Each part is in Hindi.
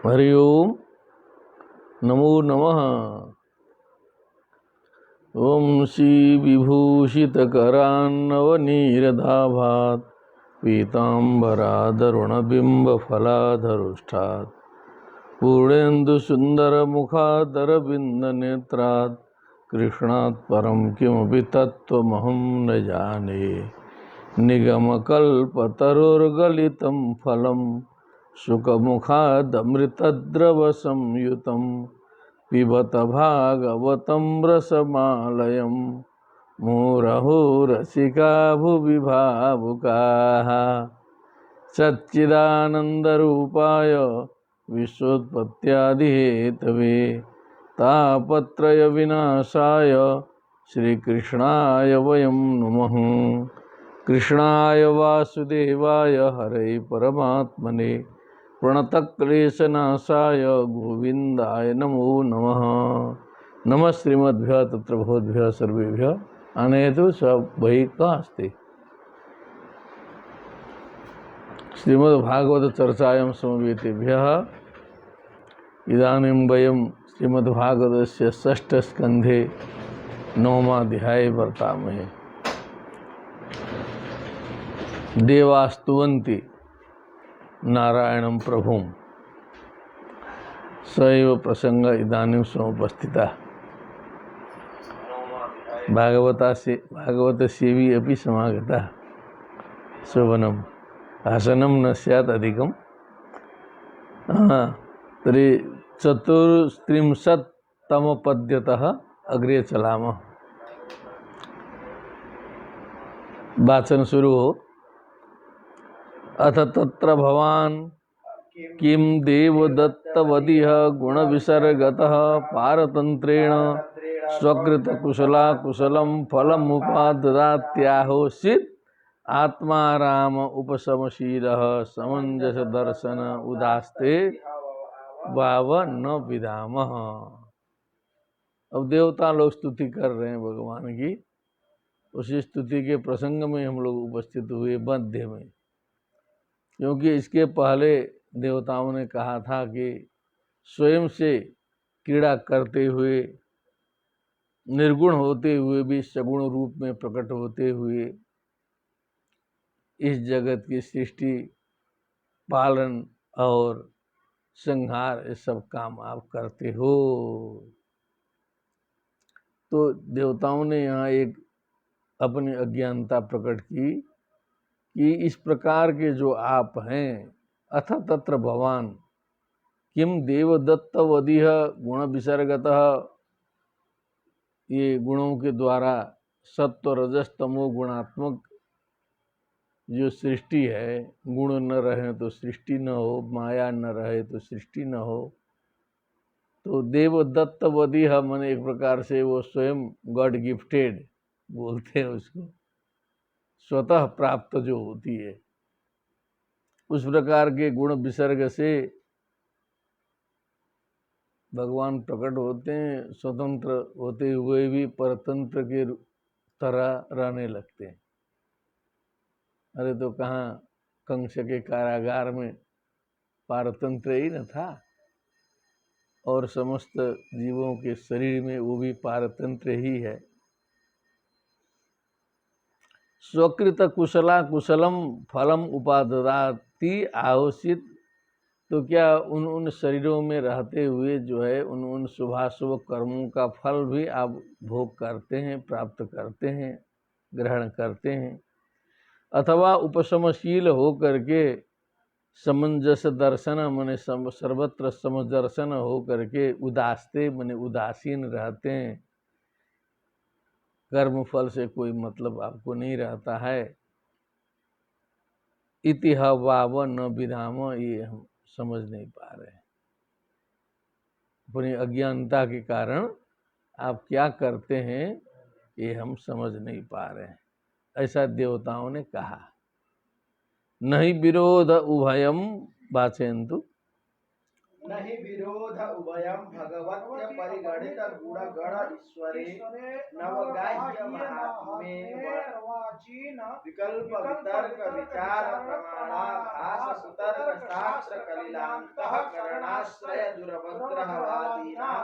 हरि ओम नमो नमः। ओम श्री विभूषितकरान्नवनीरदाभात् पीताम्बरादरुणबिम्बफलाधरुष्ठात् पूर्णेन्दुसुन्दरमुखादरविन्दनेत्रात् कृष्णात् परं किमपि तत्त्वमहं न जाने। निगमकल्पतरुर्गलितं फलं शुकमुखादमृतद्रवसंयुतं पिबत भागवतं रसमालयं मुहुरहो रसिका भुवि भावुकाः। सच्चिदानन्दरूपाय विश्वोत्पत्त्यादिहेतवे तापत्रयविनाशाय श्रीकृष्णाय वयं नुमः। कृष्णाय वासुदेवाय हरे परमात्मने प्रणतक्लेशनाशाय गोविन्दाय नमो नमः। नमः श्रीमद्भ्यः तत्र भवद्भ्यः सर्वेभ्यः अनेतु स्वभैकास्ति। श्रीमद्भागवत चर्चायां समवेतेभ्यः इदानीं वयं श्रीमद्भागवतस्य षष्ठस्कन्धे नवमाध्याये वर्तामहे। देवास्तुवन्ति नारायणं प्रभुं स एव प्रसंग इदानीं समुपस्थितः। भागवतसेवी अपि समागतः। शोभनं हसनं न स्यात् अधिकं। तर्हि 34तमपद्यतः अग्रे चलामः। वाचन शुरू हो। अथ तत्र भवान् किं देवदत्तवदिह गुणविसर्गतः पारतन्त्रेण स्वकृतकुशलाकुशलं फलमुपाददात्याहोषित् आत्मा राम उपशमशीलः समञ्जसदर्शन उदास्ते वाव न विदामः। अब देवता लोग स्तुति कर रहे हैं भगवान की। उसी स्तुति के प्रसंग में हम लोग उपस्थित हुए मध्य में, क्योंकि इसके पहले देवताओं ने कहा था कि स्वयं से क्रीड़ा करते हुए, निर्गुण होते हुए भी सगुण रूप में प्रकट होते हुए इस जगत की सृष्टि, पालन और संहार ये सब काम आप करते हो। तो देवताओं ने यहाँ एक अपनी अज्ञानता प्रकट की कि इस प्रकार के जो आप हैं, अथ तत्र भवान किम देवदत्तवदिह गुण विसर्गतः, ये गुणों के द्वारा सत्व रजस तमो गुणात्मक जो सृष्टि है, गुण न रहे तो सृष्टि न हो, माया न रहे तो सृष्टि न हो। तो देवदत्तवदिह माने एक प्रकार से वो स्वयं गॉड गिफ्टेड बोलते हैं उसको, स्वतः प्राप्त जो होती है, उस प्रकार के गुण विसर्ग से भगवान प्रकट होते हैं। स्वतंत्र होते हुए भी परतंत्र के तरह रहने लगते हैं। अरे तो कहाँ कंस के कारागार में पारतंत्र ही न था, और समस्त जीवों के शरीर में वो भी पारतंत्र ही है। स्वकृत कुशला कुशलम फलम उपाददाति आहोषित, तो क्या उन शरीरों में रहते हुए जो है उन शुभाशुभ कर्मों का फल भी आप भोग करते हैं, प्राप्त करते हैं, ग्रहण करते हैं, अथवा उपशमशील हो करके समंजस दर्शन माने सर्वत्र समदर्शन हो करके उदास्ते माने उदासीन रहते हैं। कर्म फल से कोई मतलब आपको नहीं रहता है। इति वाव न विराम, ये हम समझ नहीं पा रहे हैं। अपनी अज्ञानता के कारण आप क्या करते हैं ये हम समझ नहीं पा रहे हैं, ऐसा देवताओं ने कहा। नहीं विरोध उभयम वाचयन्तु। नहि विरोध उभयं भगवत्य परिगणित गुण गण ईश्वरे नवगाह्य महात्मे विकल्प वितर्क विचार प्रमाणाभास सुतर्क शास्त्र कलिलान्तः करणाश्रय दुरवग्रहवादीनां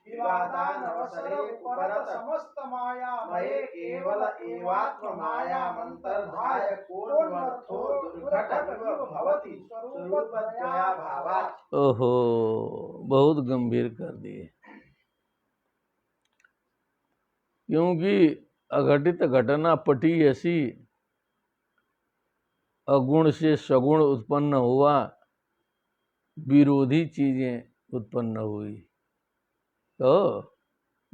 विवादानवसरे उपरत समस्त माया मये केवल एवात्म माया मंतर्धाय कोन्वर्थो दुर्घट इव भवति स्वरूपद्वया भावात्। ओहो, बहुत गंभीर कर दिए। क्योंकि अघटित घटना पटी ऐसी, अगुण से सगुण उत्पन्न हुआ, विरोधी चीजें उत्पन्न हुई, तो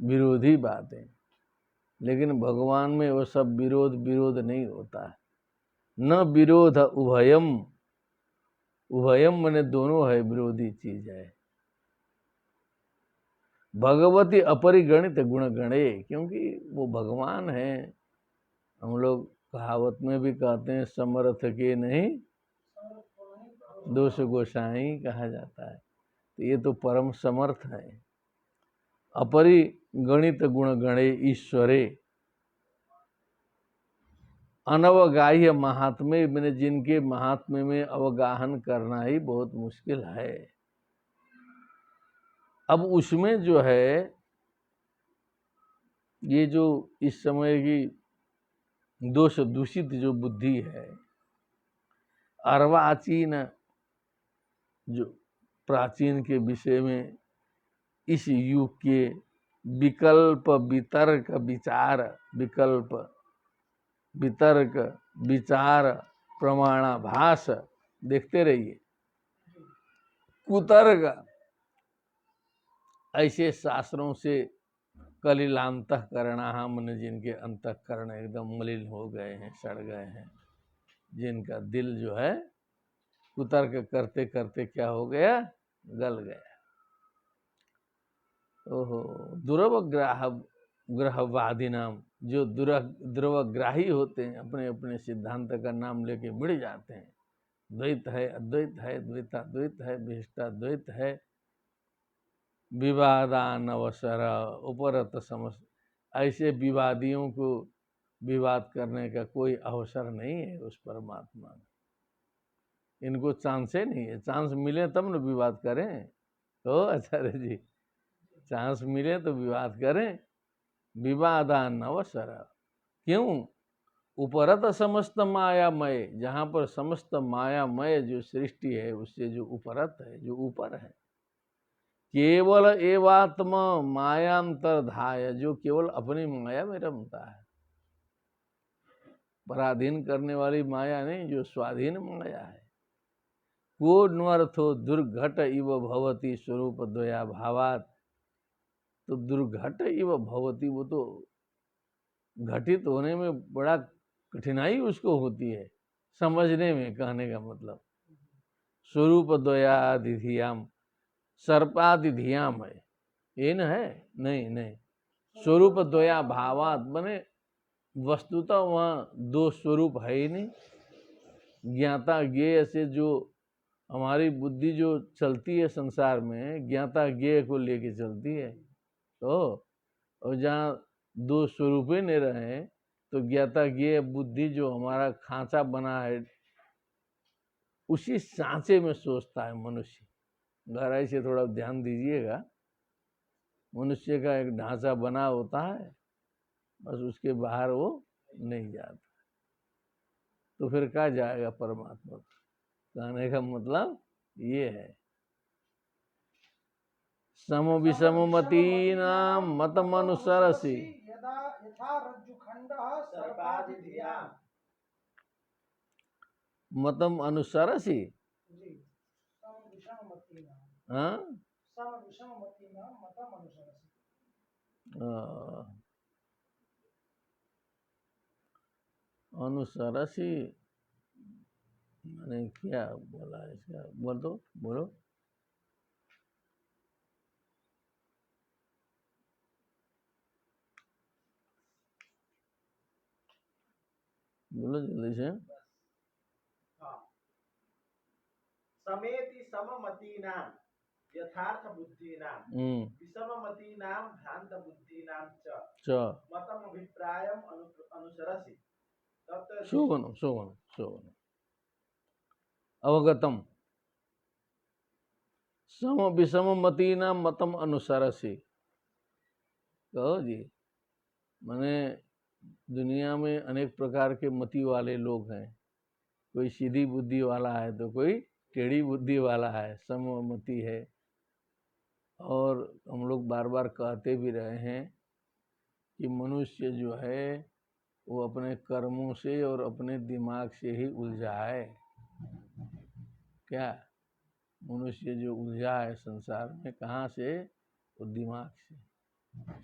विरोधी बातें। लेकिन भगवान में वो सब विरोध नहीं होता है। न विरोध उभयम, उभयम माने दोनों है, विरोधी चीज है। भगवती अपरिगणित गुण गणे, क्योंकि वो भगवान है। हम लोग कहावत में भी कहते हैं, समर्थ के नहीं दोष गोसाई कहा जाता है। तो ये तो परम समर्थ है। अपरिगणित गुण गणे ईश्वरे, अनवगाह्य महात्म्य, मैंने जिनके महात्म्य में अवगाहन करना ही बहुत मुश्किल है। अब उसमें जो है, ये जो इस समय की दोष दूषित जो बुद्धि है, अर्वाचीन जो प्राचीन के विषय में इस युग के विकल्प वितर्क विचार, विकल्प वितर्क विचार प्रमाणाभास, देखते रहिए, कुतर्क, ऐसे शास्त्रों से कलिलांतःकरणा, मन जिनके अंतःकरण एकदम मलिन हो गए हैं, सड़ गए हैं, जिनका दिल जो है कुतर्क करते करते क्या हो गया, गल गया। ओहो, दुर्वग्रहवादी नाम, जो दुर्वग्राही होते हैं, अपने अपने सिद्धांत का नाम लेके बिड़ जाते हैं। द्वैत है, अद्वैत है, द्वैताद्वैत है, विशिष्टाद्वैत है, विवादानवसर उपरत समझ, ऐसे विवादियों को विवाद करने का कोई अवसर नहीं है उस परमात्मा में। इनको चांस ही नहीं है। चांस मिले तब न विवाद करें। तो आचार्य जी, चांस मिले तो विवाद करें। विवादान अवसर, क्यों? उपरत समस्त मायामय, जहाँ पर समस्त मायामय जो सृष्टि है उससे जो उपरत है, जो ऊपर है। केवल एवात्म मायांतरधाय, जो केवल अपनी माया में रमता है। पराधीन करने वाली माया नहीं, जो स्वाधीन माया है। को नर्थो दुर्घट इव भवती स्वरूप द्वया भावात, तो दुर्घट इव भवती, वो तो घटित होने में बड़ा कठिनाई उसको होती है, समझने में, कहने का मतलब। स्वरूप द्वयादिधियाम, सर्पादिधियाम है, ये न है, नहीं, स्वरूप द्वया भावात, बने वस्तुतः वहाँ दो स्वरूप है ही नहीं। ज्ञाता ज्ञेय से जो हमारी बुद्धि जो चलती है संसार में, ज्ञाता ज्ञेय को लेके चलती है। तो और जहाँ दो स्वरूप ही नहीं रहे, तो ज्ञाता ज्ञेय बुद्धि जो हमारा खांचा बना है, उसी सांचे में सोचता है मनुष्य। गहराई से थोड़ा ध्यान दीजिएगा। मनुष्य का एक ढांचा बना होता है, बस उसके बाहर वो नहीं जाता। तो फिर कहाँ जाएगा परमात्मा? कहने का मतलब ये है। सम विषममती नाम मतम अनुसरसी, मतम अनुसरसी, हाँ, अनुसरसी मैंने क्या बोला इसका? बोल दो, बोलो। बोलो जल्दी से। समेति सममतीनां, यथार्थ बुद्धीनाम हम्म, विषममतीनाम भ्रांत बुद्धीनाम च च मतम अभिप्रायम अनुसरसि तत्र शोभनम शोभनम शोभनम अवगतम सम विषम मतीना मतम अनुसरसि। कहो जी, माने दुनिया में अनेक प्रकार के मति वाले लोग हैं। कोई सीधी बुद्धि वाला है तो कोई टेढ़ी बुद्धि वाला है, सममति है। और हम लोग बार बार कहते भी रहे हैं कि मनुष्य जो है वो अपने कर्मों से और अपने दिमाग से ही उलझा है। क्या मनुष्य जो उलझा है संसार में, कहाँ से? वो दिमाग से,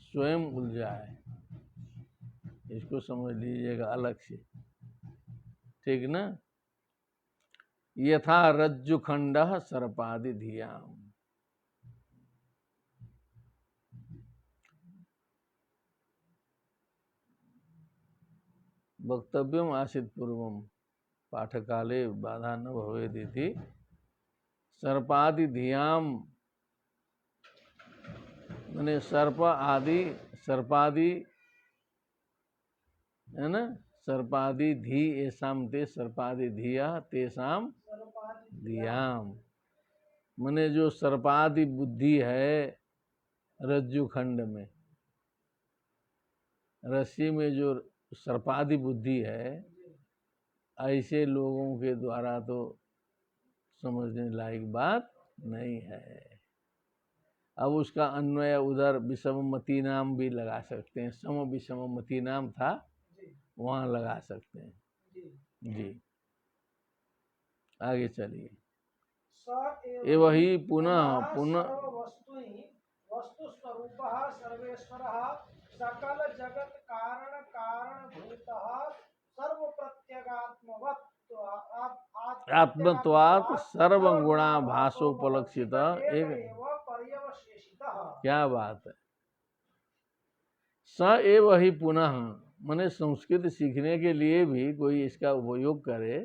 स्वयं उलझा है। इसको समझ लीजिएगा अलग से, ठीक ना। यथा रज्जु खंड सर्पादि धियाम। वक्तव्यम आसीत पूर्वम पाठकाले बाधा न भवेदिति। सर्पादि धियाम माने सर्प आदि, सर्पादि है ना, सर्पादि धी एसाम ते सर्पादि धिया तेसाम धियाम। माने जो सर्पादि बुद्धि है रज्जु खंड में, रस्सी में जो सर्पादि बुद्धि है, ऐसे लोगों के द्वारा तो समझने लायक बात नहीं है। अब उसका अन्वय उधर विषममती नाम भी लगा सकते हैं। सम विषममती नाम था, वहां लगा सकते हैं जी। आगे चलिए। एवं ही पुनः पुनः वस्तु स्वरूप सर्वेश्वर सकल जगत कारण कारण भूत सर्व प्रत्यगात्मवत् आत्मत्वात् सर्वगुणा भाषोपलक्षित एक। क्या बात है। स एव ही पुनः, माने संस्कृत सीखने के लिए भी कोई इसका उपयोग करे,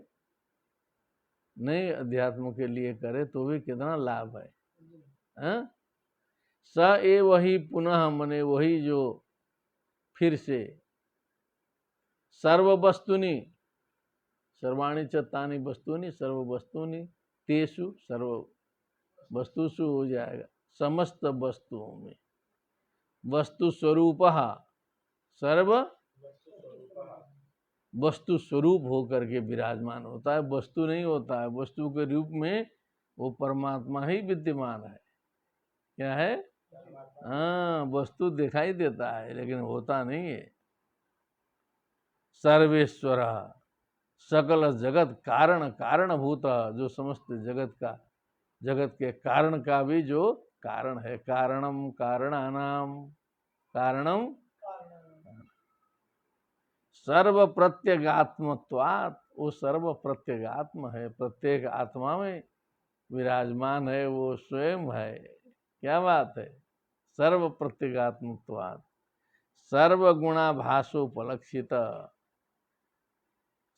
नए अध्यात्म के लिए करे तो भी कितना लाभ है, हैं? स एव ही पुनः, माने वही जो फिर से, सर्व वस्तुनि, सर्वाणी चत्तानि वस्तुनि, सर्व वस्तुनि तेषु, सर्व वस्तुषु हो जाएगा, समस्त वस्तुओं में। वस्तु स्वरूप, सर्व वस्तु स्वरूप होकर के विराजमान होता है, वस्तु नहीं होता है। वस्तु के रूप में वो परमात्मा ही विद्यमान है। क्या है? हाँ, वस्तु दिखाई देता है लेकिन होता नहीं है। सर्वेश्वर सकल जगत कारण कारणभूत, जो समस्त जगत का, जगत के कारण का भी जो कारण है। कारणम कारणानाम कारणम सर्व प्रत्यगात्मत्वात्, वो सर्व प्रत्यगात्म है, प्रत्येक आत्मा में विराजमान है, वो स्वयं है। क्या बात है। सर्व प्रत्यगात्मत्वात् सर्व गुणाभासोपलक्षित,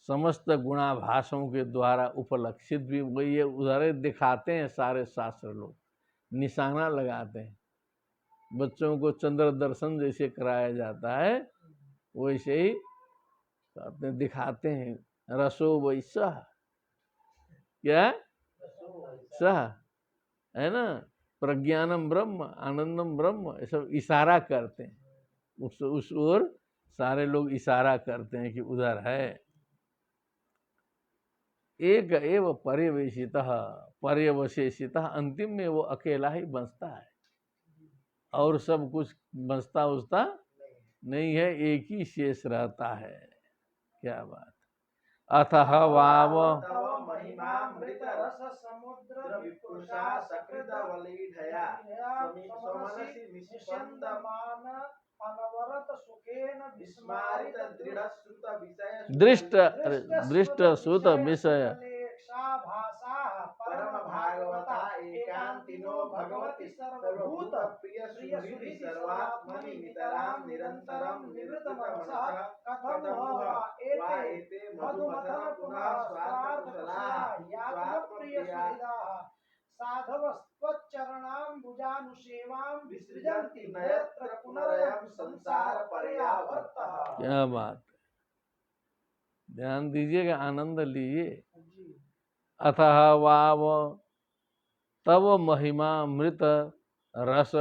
समस्त गुणाभासों के द्वारा उपलक्षित भी वही है। उदाहरण दिखाते हैं सारे शास्त्र लोग, निशाना लगाते हैं। बच्चों को चंद्र दर्शन जैसे कराया जाता है, वैसे ही कहते हैं, दिखाते हैं। रसो वैसा, क्या सह, है ना, प्रज्ञानम ब्रह्म आनंदम ब्रह्म, ये सब इशारा करते हैं। उस ओर सारे लोग इशारा करते हैं कि उधर है। एक एव पर्यवेशित पर्यवशेषित, अंतिम में वो अकेला ही बचता है और सब कुछ बचता उचता नहीं है, एक ही शेष रहता है। क्या बात। अतः वाव महिमामृत रस समुद्र विपुषा सकृत वलीढया स्वमनसि निष्पन्द मान अनवरत सुखेन विस्मारित दृढ़ श्रुत विषय दृष्ट श्रुत विषय परम भागवता एकांतिनो भगवति सर्वभूत प्रिय सुहृदि सर्वात्मनि नितरां निरंतरं निवृत्त मनसः कथं वा एते मधुमथन पुनः स्वार्थ कुशलाः स्वात्म प्रिय सुहृदाः साधवस्त्वच्चरणाम्बुजानुसेवां विसृजन्ति नयत्र पुनरयं संसार पर्यावर्तः। क्या बात है, ध्यान दीजिएगा, आनंद लीजिए। अतः वाव तव महिमा मृत रस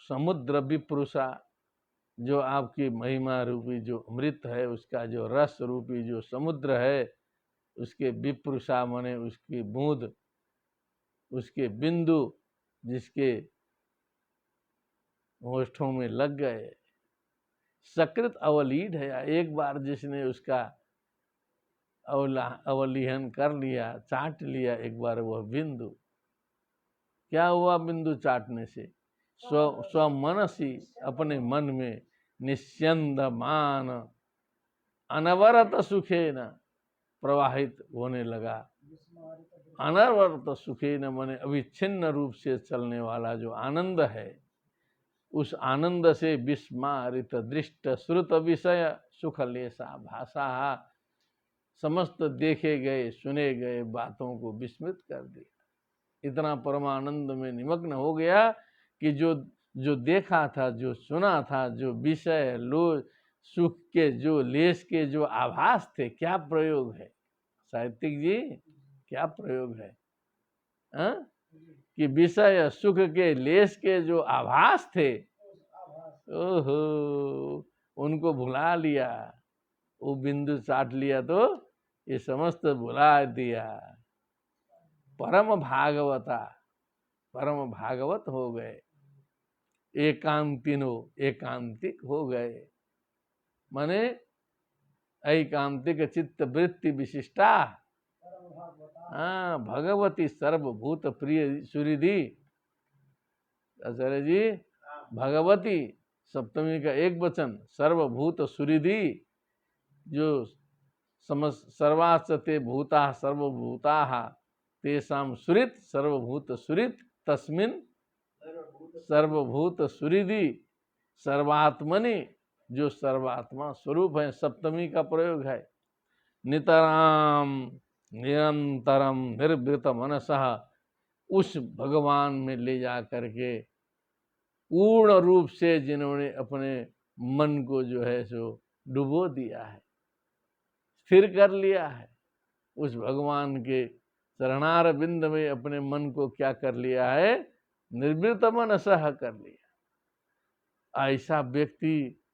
समुद्र विप्रुषा, जो आपकी महिमा रूपी जो अमृत है, उसका जो रस रूपी जो समुद्र है, उसके विप्रुषा मने उसकी बूंद, उसके बिंदु जिसके होठों में लग गए, सकृत अवलीड है, एक बार जिसने उसका अवलीहन कर लिया, चाट लिया एक बार वह बिंदु, क्या हुआ बिंदु चाटने से? स्व मनसी, अपने मन में निस्यंद मान अनवरत सुखे न प्रवाहित होने लगा। अनवरत सुखे न मने अविच्छिन्न रूप से चलने वाला जो आनंद है, उस आनंद से विस्मारित दृष्ट श्रुत विषय सुख लेसा भाषा, समस्त देखे गए सुने गए बातों को विस्मृत कर दिया। इतना परमानंद में निमग्न हो गया कि जो देखा था, जो सुना था, जो विषय लो सुख के जो लेस के जो आभास थे, क्या प्रयोग है साहित्यिक जी, क्या प्रयोग है, कि विषय सुख के लेस के जो आभास थे, ओहो, उनको भुला लिया, वो बिंदु चाट लिया तो ये समस्त भुला दिया। परम भागवता, परम भागवत हो गए, एकांतिनो एकांतिक हो गए, माने ऐकांतिक चित्त वृत्ति विशिष्टा, हाँ, भगवती सर्वभूत प्रिय सुरिधि। आचार्य जी, भगवती सप्तमी का एक वचन, सर्वभूत सुरिधि, जो सर्वास्ते भूता सर्वभूता तेषां सुरित, सर्वभूत सुरित तस्मिन् सर्वभूत सुरिधि सर्वात्मनि, जो सर्वात्मा स्वरूप है, सप्तमी का प्रयोग है। नितराम निरंतरम निर्वृत मनसः, उस भगवान में ले जा करके पूर्ण रूप से जिन्होंने अपने मन को जो है सो डुबो दिया है, स्थिर कर लिया है, उस भगवान के चरणार बिंद में अपने मन को क्या कर लिया है? निर्वृत मनसः कर लिया। ऐसा व्यक्ति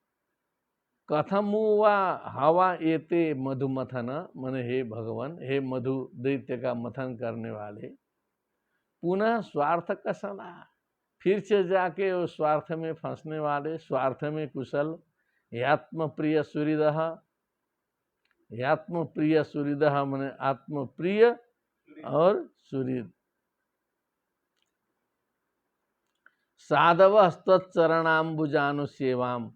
कथम वा हवा एते मधुमथन, मन हे भगवान, हे मधु दैत्य का मथन करने वाले, पुनः स्वार्थ कसना, फिर से जाके उस स्वार्थ में फंसने वाले, स्वार्थ में कुशल, यात्म प्रिय सुहृदः, यात्म प्रिय सुहृदः मने आत्म प्रिय और सुहृद। साधव तच्चरणाम्बुजानुसेवाम,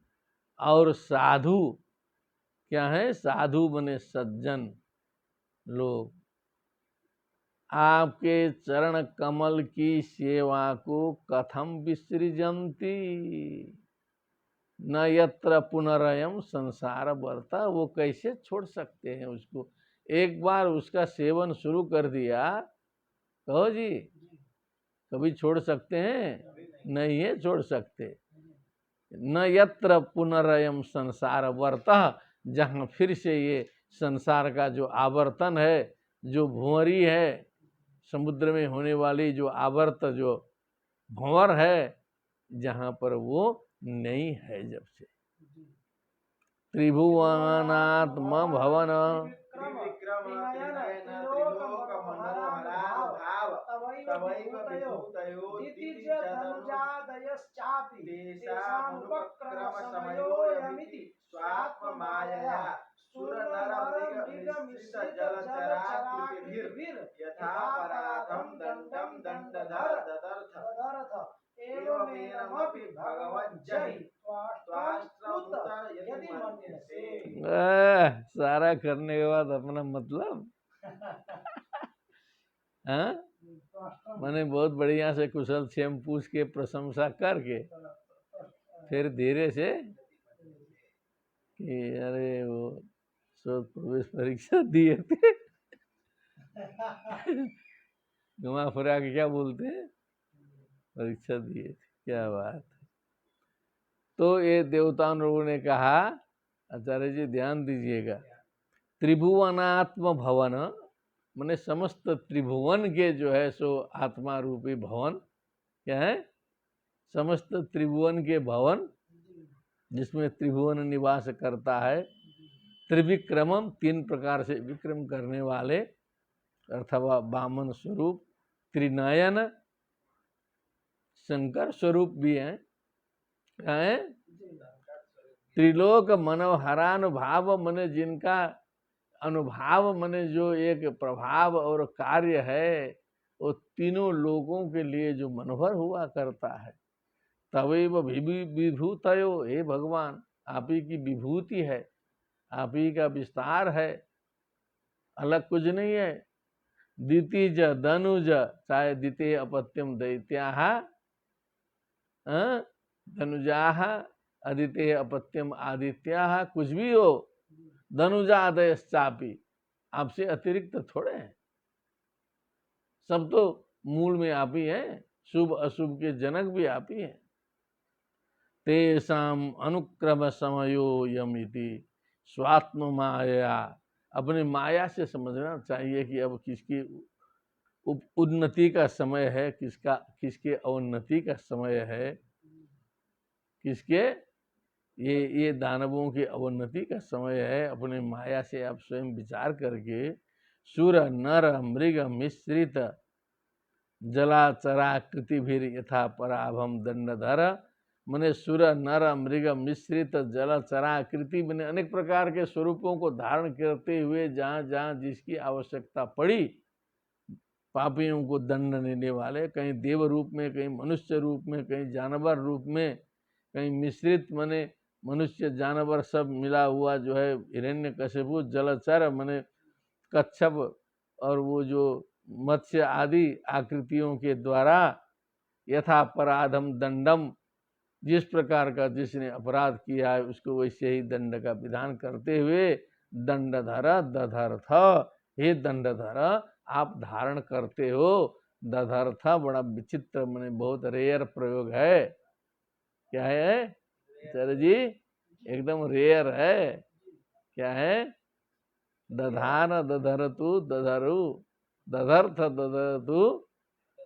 और साधु क्या है? साधु बने सज्जन लोग, आपके चरण कमल की सेवा को कथम विसृजन्ति न यत्र पुनरयम संसार वर्ता, वो कैसे छोड़ सकते हैं उसको? एक बार उसका सेवन शुरू कर दिया, कहो जी, कभी छोड़ सकते हैं? नहीं है छोड़ सकते। न यत्र पुनरयम संसार वर्ता, जहाँ फिर से ये संसार का जो आवर्तन है, जो भंवरी है, समुद्र में होने वाली जो आवर्त जो भंवर है, जहाँ पर वो नहीं है जब से। त्रिभुवनात्म भवन सारा करने के बाद अपना मतलब हाँ, मैंने बहुत बढ़िया से कुशल क्षेम पूछ के प्रशंसा करके फिर धीरे से कि अरे वो शोध प्रवेश परीक्षा दिए थे घुमा फिरा के क्या बोलते हैं, परीक्षा दिए थे। क्या बात है। तो ये देवताओं लोगों ने कहा, आचार्य जी ध्यान दीजिएगा, त्रिभुवनात्म भवन, माने समस्त त्रिभुवन के जो है सो आत्मा रूपी भवन, क्या है, समस्त त्रिभुवन के भवन, जिसमें त्रिभुवन निवास करता है। त्रिविक्रमम, 3 प्रकार से विक्रम करने वाले अथवा वामन स्वरूप। त्रिनयन, शंकर स्वरूप भी हैं, क्या है, त्रिलोक मनोहरानुभाव, मने जिनका अनुभाव मने जो एक प्रभाव और कार्य है वो तीनों लोगों के लिए जो मनोहर हुआ करता है। तवैव विभूतयो, हे भगवान आप ही की विभूति है, आप ही का विस्तार है, अलग कुछ नहीं है। दितिज धनुज, चाहे दिते अपत्यम दैत्याः, धनुजाः, अदिते अपत्यम आदित्याः, कुछ भी हो, धनुजादयश्चापि, आपसे अतिरिक्त थोड़े हैं, सब तो मूल में आप ही हैं, शुभ अशुभ के जनक भी आप ही हैं। तेषाम अनुक्रम समयो यमिति स्वात्म माया, अपनी माया से समझना चाहिए कि अब किसकी उन्नति का समय है, किसके अवन्नति का समय है, किसके ये दानवों की अवन्नति का समय है। अपने माया से आप स्वयं विचार करके सुर नर मृग मिश्रित जलाचराकृति भी यथा पराभम दंडधर, मने सुर नर मृग मिश्रित जलचराकृति, मैंने अनेक प्रकार के स्वरूपों को धारण करते हुए जहाँ जहाँ जिसकी आवश्यकता पड़ी पापियों को दंड देने वाले, कहीं देव रूप में, कहीं मनुष्य रूप में, कहीं जानवर रूप में, कहीं मिश्रित मने मनुष्य जानवर सब मिला हुआ जो है हिरण्यकशिपु, जलचर मने कच्छप और वो जो मत्स्य आदि आकृतियों के द्वारा यथा अपराधम दंडम, जिस प्रकार का जिसने अपराध किया है उसको वैसे ही दंड का विधान करते हुए दंडधर दधर्थ, हे दंडधर आप धारण करते हो। दधर्थ बड़ा विचित्र मैंने बहुत रेयर प्रयोग है, क्या है चर जी, एकदम रेयर है, क्या है, दधान दधरतु दधरु, दधर्थ दधरतु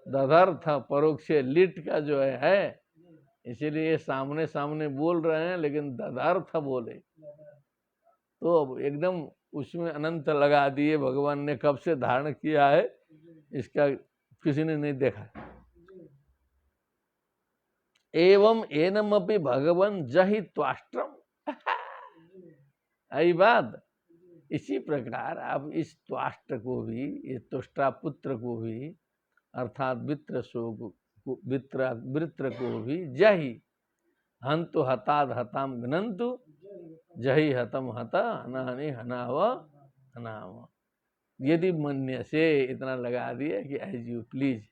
दधर्थ, परोक्ष लिट का जो है, इसीलिए सामने सामने बोल रहे हैं लेकिन दधार्थ बोले, तो अब एकदम उसमें अनंत लगा दिए। भगवान ने कब से धारण किया है इसका किसी ने नहीं देखा। एवं एनमपि भगवन जहि त्वाष्ट्रम, आई बात। इसी प्रकार आप इस त्वाष्ट्र को भी, ये त्वष्टा पुत्र को भी, अर्थात वृत्र को भी, जहि हंतु हताद हताम घ्नन्तु, जहि हतम हत हनानि हनाव हनाव, यदि मन्य से इतना लगा दिया कि एज यू प्लीज,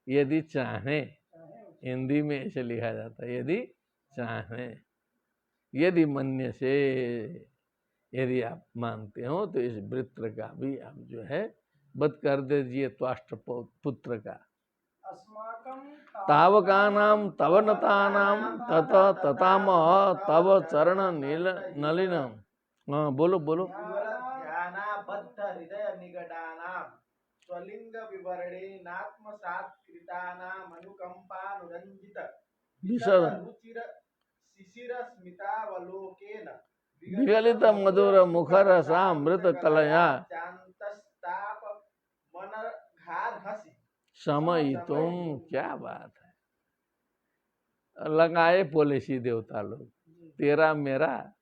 यदि चाहे, हिंदी में ऐसे लिखा जाता है, यदि चाहे, यदि मन्य से, यदि आप मानते हो तो इस वृत्र का भी आप जो है वध कर दीजिए, त्वाष्ट्र पुत्र का। तावकानाम तव नतानाम तत तताम तव चरण नलिनम, हाँ बोलो बोलो। ध्यानाबद्ध हृदय निगडानाम स्वलिंग विवरणेनात्मसात्कृतानाम अनुकंपानुरंजित विशद रुचिर शिशिर स्मितावलोकेन विगलित मधुर मुखर सामृत कलया चांतस्ताप मनघार हसी समय तुम, क्या बात है, लगाए पॉलिसी देवता लोग, तेरा मेरा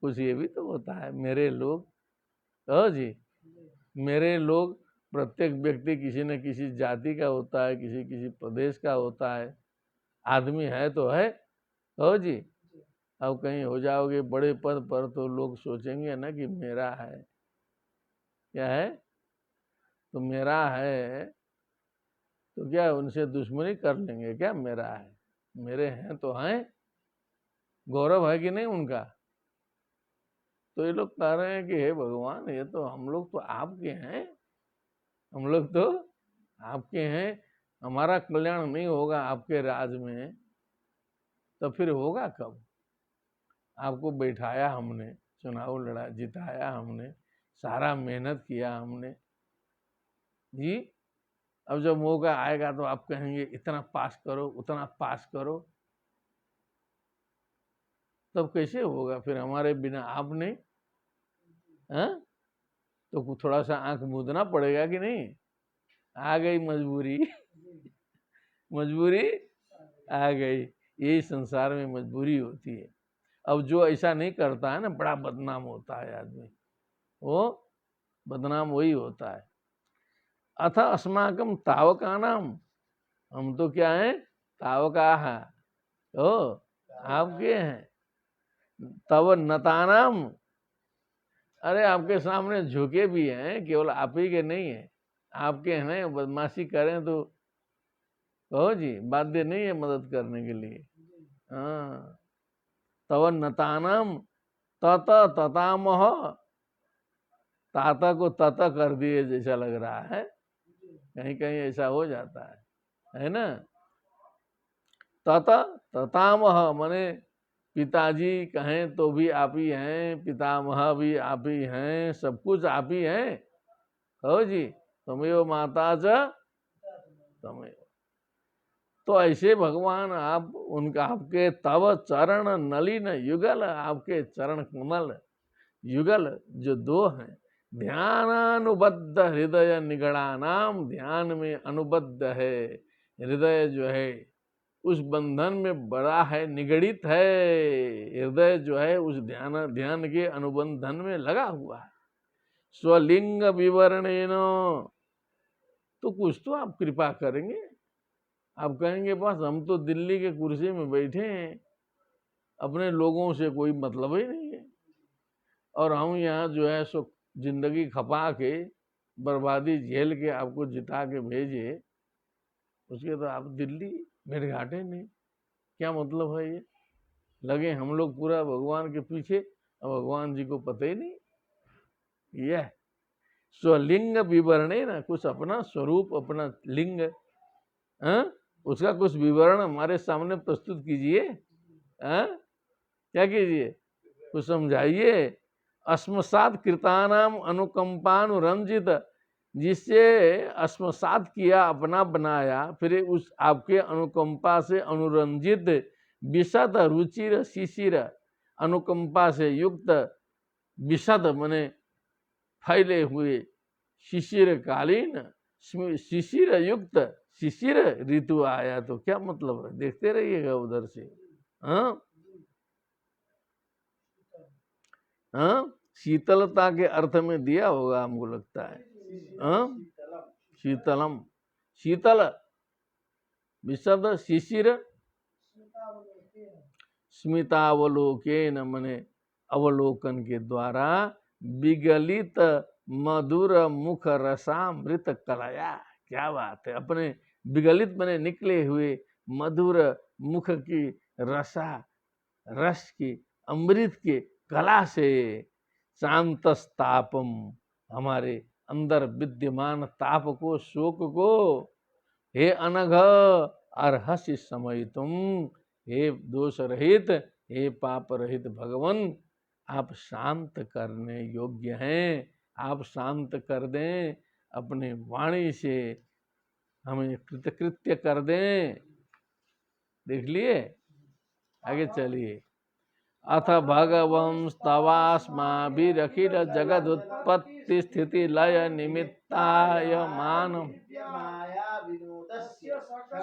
कुछ ये भी तो होता है, मेरे लोग, कहो जी, मेरे लोग, प्रत्येक व्यक्ति किसी न किसी जाति का होता है, किसी किसी प्रदेश का होता है, आदमी है तो है, कहो जी। अब कहीं हो जाओगे बड़े पद पर तो लोग सोचेंगे ना कि मेरा है, क्या है, तो मेरा है तो क्या उनसे दुश्मनी कर लेंगे क्या, मेरा है, मेरे हैं तो हैं, गौरव है कि नहीं उनका। तो ये लोग कह रहे हैं कि हे भगवान, ये तो हम लोग तो आपके हैं, हम लोग तो आपके हैं, हमारा कल्याण नहीं होगा आपके राज में तो फिर होगा कब? आपको बैठाया हमने, चुनाव लड़ा, जिताया हमने, सारा मेहनत किया हमने जी। अब जब मौका आएगा तो आप कहेंगे इतना पास करो, उतना पास करो, तब कैसे होगा फिर हमारे बिना? आप नहीं, हाँ? तो थोड़ा सा आंख मूंदना पड़ेगा कि नहीं? आ गई मजबूरी मजबूरी आ गई, यही संसार में मजबूरी होती है। अब जो ऐसा नहीं करता है ना, बड़ा बदनाम होता है आदमी, वो बदनाम वही होता है। अथ अस्माकम तावका नाम, हम तो क्या है? तावका है, ओ आपके हैं। तव नतानाम, अरे आपके सामने झुके भी हैं, केवल आप ही के नहीं है, आपके हैं। बदमाशी करें तो कहो जी, बाध्य नहीं है मदद करने के लिए। हाँ, तव नतानाम तत ततामह, ताता को तता कर दिए जैसा लग रहा है, कहीं कहीं ऐसा हो जाता है ना। तत ततामह माने पिताजी कहें तो भी आप ही हैं, पितामह भी आप ही हैं, सब कुछ आप ही हैं। हो जी, तमेव माता च तमेव। तो ऐसे भगवान आप, उनका आपके तव चरण नलिन युगल, आपके चरण कमल युगल जो दो हैं, ध्यानानुबद्ध हृदय निगड़ा नाम, ध्यान में अनुबद्ध है हृदय जो है, उस बंधन में बड़ा है, निगड़ित है हृदय जो है, उस ध्यान के अनुबंधन में लगा हुआ है। स्वलिंग विवरणेन, तो कुछ तो आप कृपा करेंगे। आप कहेंगे बस हम तो दिल्ली के कुर्सी में बैठे हैं, अपने लोगों से कोई मतलब ही नहीं है, और हम यहाँ जो है सो जिंदगी खपा के, बर्बादी झेल के आपको जिता के भेजे, उसके तो आप दिल्ली मेरे घाटे नहीं, क्या मतलब है ये? लगे हम लोग पूरा भगवान के पीछे, और भगवान जी को पता ही नहीं। यह स्वलिंग विवरणे ना, कुछ अपना स्वरूप, अपना लिंग, उसका कुछ विवरण हमारे सामने प्रस्तुत कीजिए। क्या कीजिए? कुछ समझाइए। अस्मसात कृतानाम अनुकंपानुरंजित, जिससे अस्मसात किया, अपना बनाया, फिर उस आपके अनुकंपा से अनुरंजित, विशद रुचिर शिशिर, अनुकंपा से युक्त, विशद मने फैले हुए, शिशिर कालीन, शिशिर युक्त, शिशिर ऋतु आया, तो क्या मतलब है? देखते रहिएगा उधर से। हाँ, शीतलता के अर्थ में दिया होगा हमको लगता है। शीतलम, शीतल, विशद शिशिर, स्मितावलोकेन मने अवलोकन के द्वारा, विगलित मधुर मुख रसामृत कलया, क्या बात है, अपने विगलित मने निकले हुए मधुर मुख की रस की, अमृत के कला से, शांतस्तापम, हमारे अंदर विद्यमान ताप को, शोक को, हे अनघ अर्हसि समय तुम, हे दोष रहित, हे पाप रहित भगवन, आप शांत करने योग्य हैं। आप शांत कर दें, अपने वाणी से हमें कृतकृत्य कर दें। देख लिए, आगे चलिए। अथ भगवं स्तवास्माभिरखिल जगदुत्पत्ति स्थिति लय निमित्ताय मानम,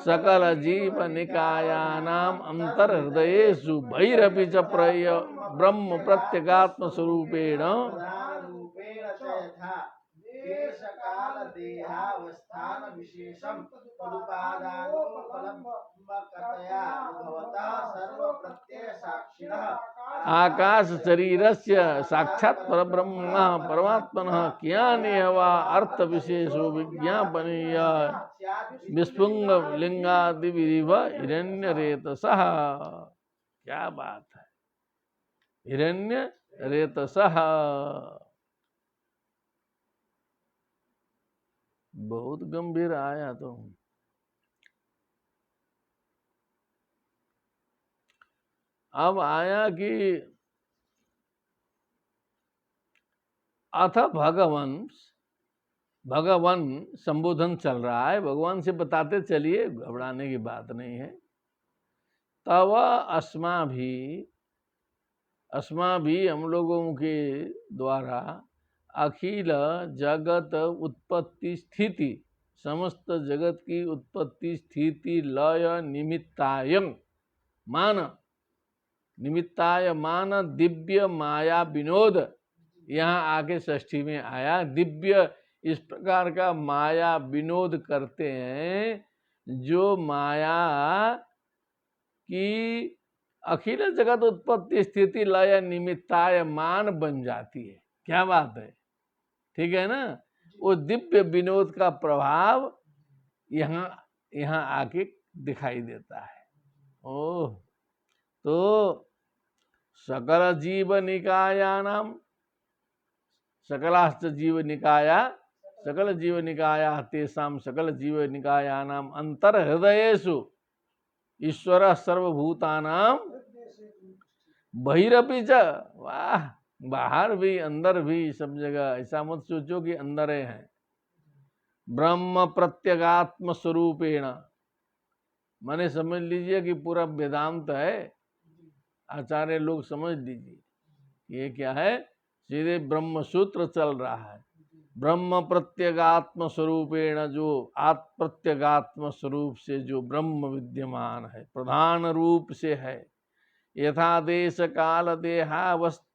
सकल जीव निकायानाम अंतर्हृदयेषु भैरपि च ब्रह्म प्रत्यगात्म स्वरूपेण, देश काल देहावस्थान विशेषम तदुपादानोपलम्बकतया भवतः सर्व प्रत्यय साक्षिणः आकाश शरीरस्य साक्षात् परब्रह्म परमात्मनः ज्ञाने वा अर्थ विशेषो विज्ञापनीय विस्फुंग लिंगादिविव हिरण्यरेतसः, क्या बात है, हिरण्यरेतसः। बहुत गंभीर आया तो। अब आया कि अथ भगवान संबोधन चल रहा है, भगवान से बताते चलिए, घबराने की बात नहीं है। तव अस्मा भी हम लोगों के द्वारा अखिल जगत उत्पत्ति स्थिति, समस्त जगत की उत्पत्ति स्थिति लय निमित्ताय मान दिव्य माया विनोद, यहाँ आके षष्ठी में आया दिव्य, इस प्रकार का माया विनोद करते हैं जो माया की अखिल जगत उत्पत्ति स्थिति लय निमित्ताय मान बन जाती है। क्या बात है, ठीक है ना। वो दिव्य विनोद का प्रभाव यहाँ आके दिखाई देता है। ओह, तो सकल जीव निकायानाम, सकलाश्च जीव निकाया, सकल जीव निकाया तेषां सकल जीव निकायानाम अंतर हृदयेषु ईश्वर सर्वभूतानाम बहिरपि च। वाह, बाहर भी अंदर भी सब जगह। ऐसा मत सोचो कि अंदर है। ब्रह्म प्रत्यगात्म स्वरूपेण, माने समझ लीजिए कि पूरा वेदांत है, आचार्य लोग समझ लीजिए ये क्या है, सीधे ब्रह्म सूत्र चल रहा है। ब्रह्म प्रत्यगात्म स्वरूपेण, जो आत्म प्रत्यगात्म स्वरूप से जो ब्रह्म विद्यमान है, प्रधान रूप से है। यथा देश काल देहावस्थानि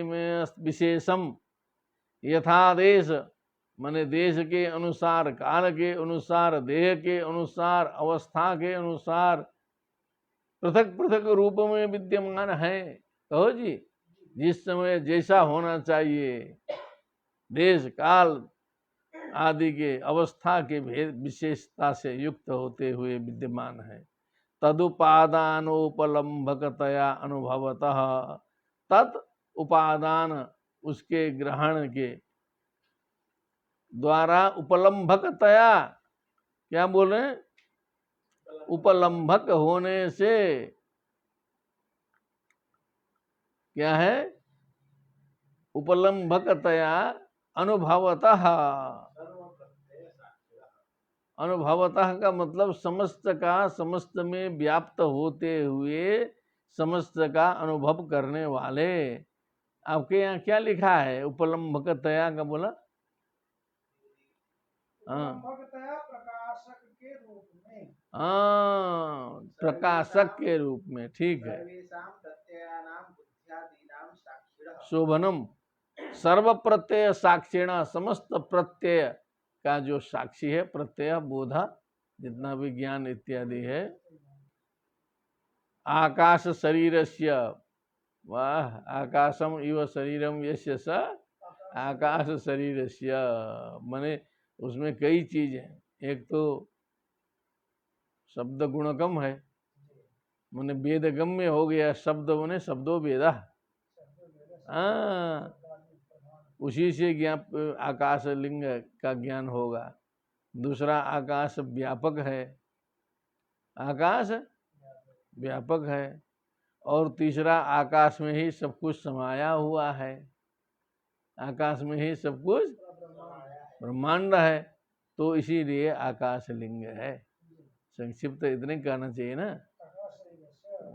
में विशेषम, यथा देश माने देश के अनुसार, काल के अनुसार, देह के अनुसार, अवस्था के अनुसार पृथक पृथक रूप में विद्यमान है। कहो जी, जिस समय जैसा होना चाहिए, देश काल आदि के अवस्था के भेद विशेषता से युक्त होते हुए विद्यमान है। तदुपादानोपलम्भकतया अनुभवतः, तत् उपादान उसके ग्रहण के द्वारा, उपलम्भकतया, क्या बोल रहे हैं, उपलम्भक होने से, क्या है, उपलम्भकतया अनुभवतः, अनुभवतः का मतलब समस्त का समस्त में व्याप्त होते हुए समस्त का अनुभव करने वाले। आपके यहाँ क्या लिखा है उपलम्भकतया का बोला? प्रकाशक के रूप में। हाँ, प्रकाशक के रूप में, ठीक है। शोभनम, सर्व प्रत्यय साक्षिण, समस्त प्रत्यय का जो साक्षी है, प्रत्यय बोधा जितना भी ज्ञान इत्यादि है। आकाश शरीरस्य, वाह, आकाशम इव शरीरम यस्य स आकाश शरीरस्य, माने उसमें कई चीज है। एक तो शब्द गुणकम है, माने वेदगम्य हो गया, शब्द माने शब्दों वेदा, उसी से ज्ञान आकाश लिंग का ज्ञान होगा। दूसरा आकाश व्यापक है, आकाश व्यापक है। और तीसरा आकाश में ही सब कुछ समाया हुआ है, आकाश में ही सब कुछ ब्रह्मांड है, तो इसीलिए आकाश लिंग है। संक्षिप्त इतने कहना चाहिए ना।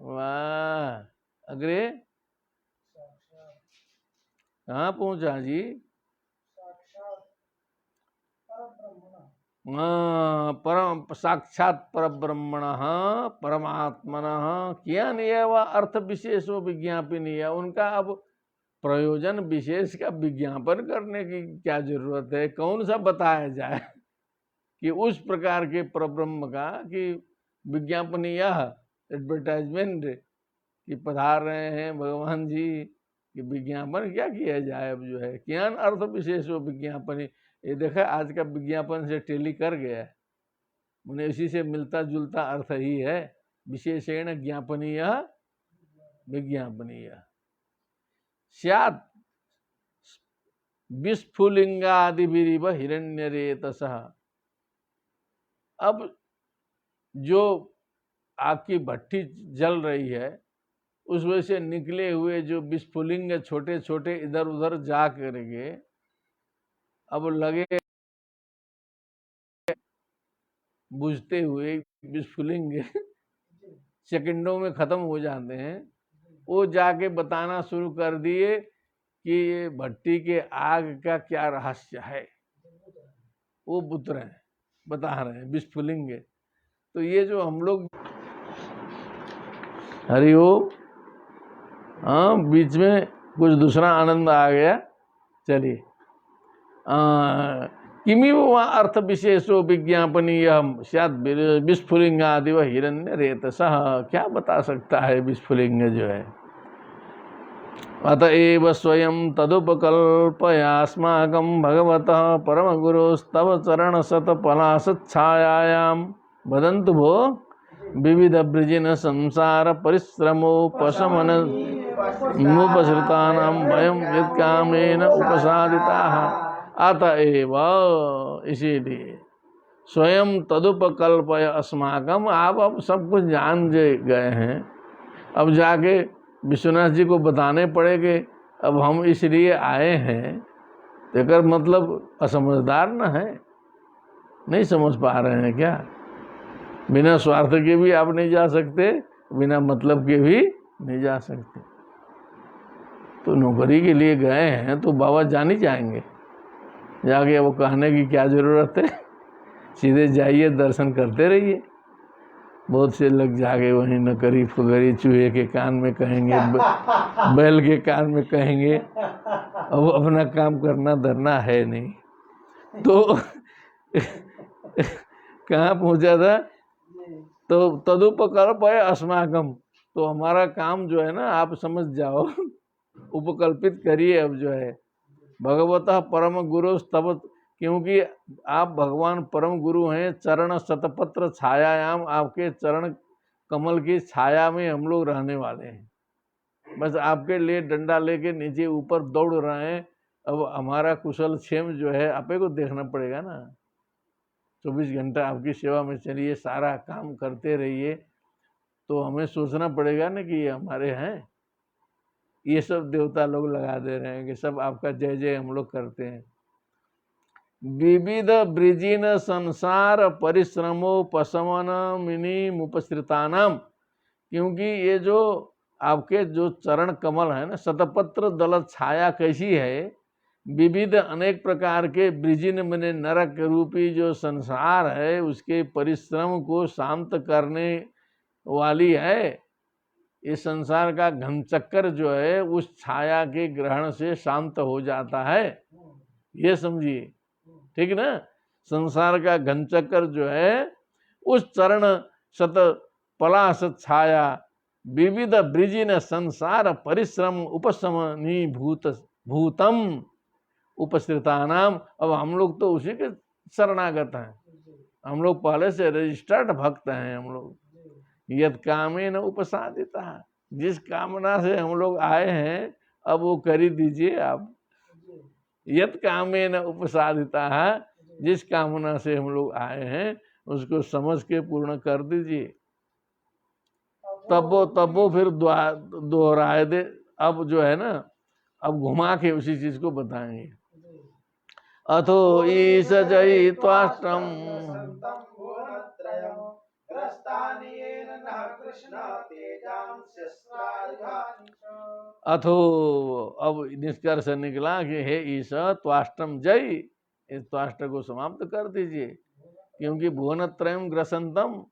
वाह, अग्रे कहाँ पहुंचा जी? परम साक्षात परब्रह्मण परमात्मन किया नहीं वह अर्थ विशेषो विज्ञापनीय। उनका अब प्रयोजन विशेष का विज्ञापन करने की क्या जरूरत है? कौन सा बताया जाए कि उस प्रकार के परब्रह्म का कि विज्ञापनीय एडवर्टाइजमेंट कि पधार रहे हैं भगवान जी, कि विज्ञापन क्या किया जाए। अब जो है ज्ञान अर्थ विशेष हो विज्ञापन, ये देखा आज का विज्ञापन से टेली कर गया है, उन्हें इसी से मिलता जुलता अर्थ ही है, विशेषण ज्ञापनीय विज्ञापनीय। स्यात् विस्फुलिंगादिभिरिव हिरण्यरेतसः। अब जो आग की भट्टी जल रही है उस वजह से निकले हुए जो विस्फुलिंग छोटे छोटे इधर उधर जा करके अब लगे बुझते हुए विस्फुलिंग सेकंडों में खत्म हो जाते हैं। वो जाके बताना शुरू कर दिए कि ये भट्टी के आग का क्या रहस्य है। वो बुत रहे हैं, बता रहे हैं विस्फुलिंग। तो ये जो हम लोग हरिओम, हाँ बीच में कुछ दूसरा आनंद आ गया। चलिए, किमिव वा अर्थ विशेषो विज्ञापनीय स्यात् विस्फुलिंगादिव हिरण्य रेतसः। क्या बता सकता है विस्फुलिंग जो है। अतएव स्वयं तदुपकल्पयास्माकं भगवतः परमगुरोस्तव चरणशतफलासच्छायायां वदन्तु भो विविध वृजिन संसार परिश्रमोपशमन मुपसृतानां वयं यत्कामेन उपसादिताः। अतएव, इसीलिए स्वयं तदुपकल्पय अस्माकं, आप अब सब कुछ जान गए हैं। अब जाके विश्वनाथ जी को बताने पड़ेंगे अब हम इसलिए आए हैं। देखकर मतलब असमझदार न है, नहीं समझ पा रहे हैं क्या। बिना स्वार्थ के भी आप नहीं जा सकते, बिना मतलब के भी नहीं जा सकते। तो नौकरी के लिए गए हैं तो बाबा जान ही जाएंगे। जाके वो कहने की क्या जरूरत है, सीधे जाइए दर्शन करते रहिए। बहुत से लोग जाके वहीं नकरी फुगरी चूहे के कान में कहेंगे, बैल के कान में कहेंगे, अब अपना काम करना धरना है नहीं। तो कहाँ पहुंचा था, तो तदुपकल्प है अस्माकम, तो हमारा काम जो है ना आप समझ जाओ, उपकल्पित करिए। अब जो है भगवतः परम गुरु तब, क्योंकि आप भगवान परम गुरु हैं। चरण शतपत्र छायायाम, आपके चरण कमल की छाया में हम लोग रहने वाले हैं। बस आपके लिए डंडा लेके नीचे ऊपर दौड़ रहे हैं। अब हमारा कुशल क्षेम जो है आपे को देखना पड़ेगा ना। 24 घंटा आपकी सेवा में चलिए, सारा काम करते रहिए। तो हमें सोचना पड़ेगा ना कि ये हमारे हैं। ये सब देवता लोग लगा दे रहे हैं कि सब आपका जय जय हम लोग करते हैं। विविध ब्रिजिन संसार परिश्रमोपशमन मिनी मुपसृतानाम, क्योंकि ये जो आपके जो चरण कमल है ना, शतपत्र दल छाया कैसी है। विविध अनेक प्रकार के ब्रिजिन मने नरक रूपी जो संसार है उसके परिश्रम को शांत करने वाली है। इस संसार का घन चक्कर जो है उस छाया के ग्रहण से शांत हो जाता है, ये समझिए, ठीक ना। संसार का घन चक्कर जो है उस चरण शत पलाश छाया विविध ब्रिजिन संसार परिश्रम उपशमनी भूतम उपसृतानाम। अब हम लोग तो उसी के शरणागत हैं। हम लोग पहले से रजिस्टर्ड भक्त हैं। हम लोग यद कामेन उपसादिता, जिस कामना से हम लोग आए हैं अब वो कर ही दीजिए आप। यद कामेन उपसादिता है, जिस कामना से हम लोग आए हैं उसको समझ के पूर्ण कर दीजिए। तब वो फिर दोहराए दे। अब जो है ना, अब घुमा के उसी चीज को बताएंगे। अथो ईश जयी त्वाष्टम अथो, अब निष्कर्ष निकला कि हे ईश त्वाष्टम जय, इस त्वाष्ट को समाप्त कर दीजिए। क्योंकि भुवन त्रयम ग्रसंतम,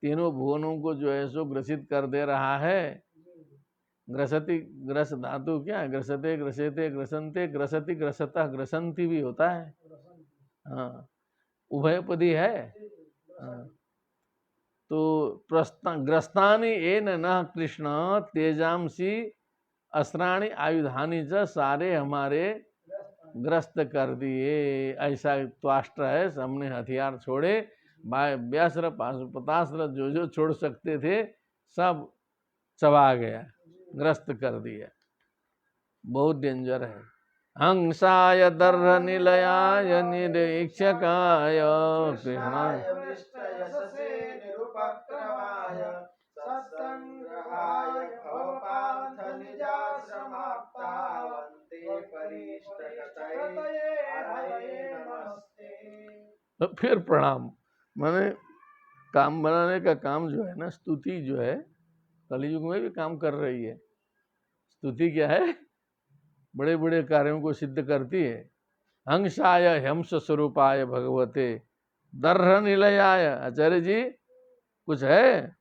तीनों भुवनों को जो है सो ग्रसित कर दे रहा है। ग्रसति, ग्रस धातु क्या है, ग्रसते ग्रसेते ग्रसंते ग्रसति ग्रसता ग्रसंती भी होता है। हाँ, उभयपदी है। हाँ। तो ग्रस्तानि एन न कृष्ण तेजांसी अस्त्राणि आयुधानि च, सारे हमारे ग्रस्त कर दिए। ऐसा त्वाष्ट्र है, हमने हथियार छोड़े, व्यास्त्र पाशुपतास्त्र जो जो छोड़ सकते थे सब चबा गया, ग्रस्त कर दिया। बहुत डेंजर है। हंसाय दर्भ निलयाय निरीक्षकाय कृष्णाय मृष्टयशसे निरुपक्रमाय सत्संग्रहाय भवपार्थ निजाश्रमाप्ता वन्दे परिष्टगतये हरये नमस्ते। तो फिर प्रणाम। मैंने काम बनाने का काम जो है ना, स्तुति जो है कलयुग में भी काम कर रही है। स्तुति क्या है? बड़े बड़े कार्यों को सिद्ध करती है। हंसाय हंस स्वरूपाय भगवते दर्भ निलयाय। आचार्य जी कुछ है?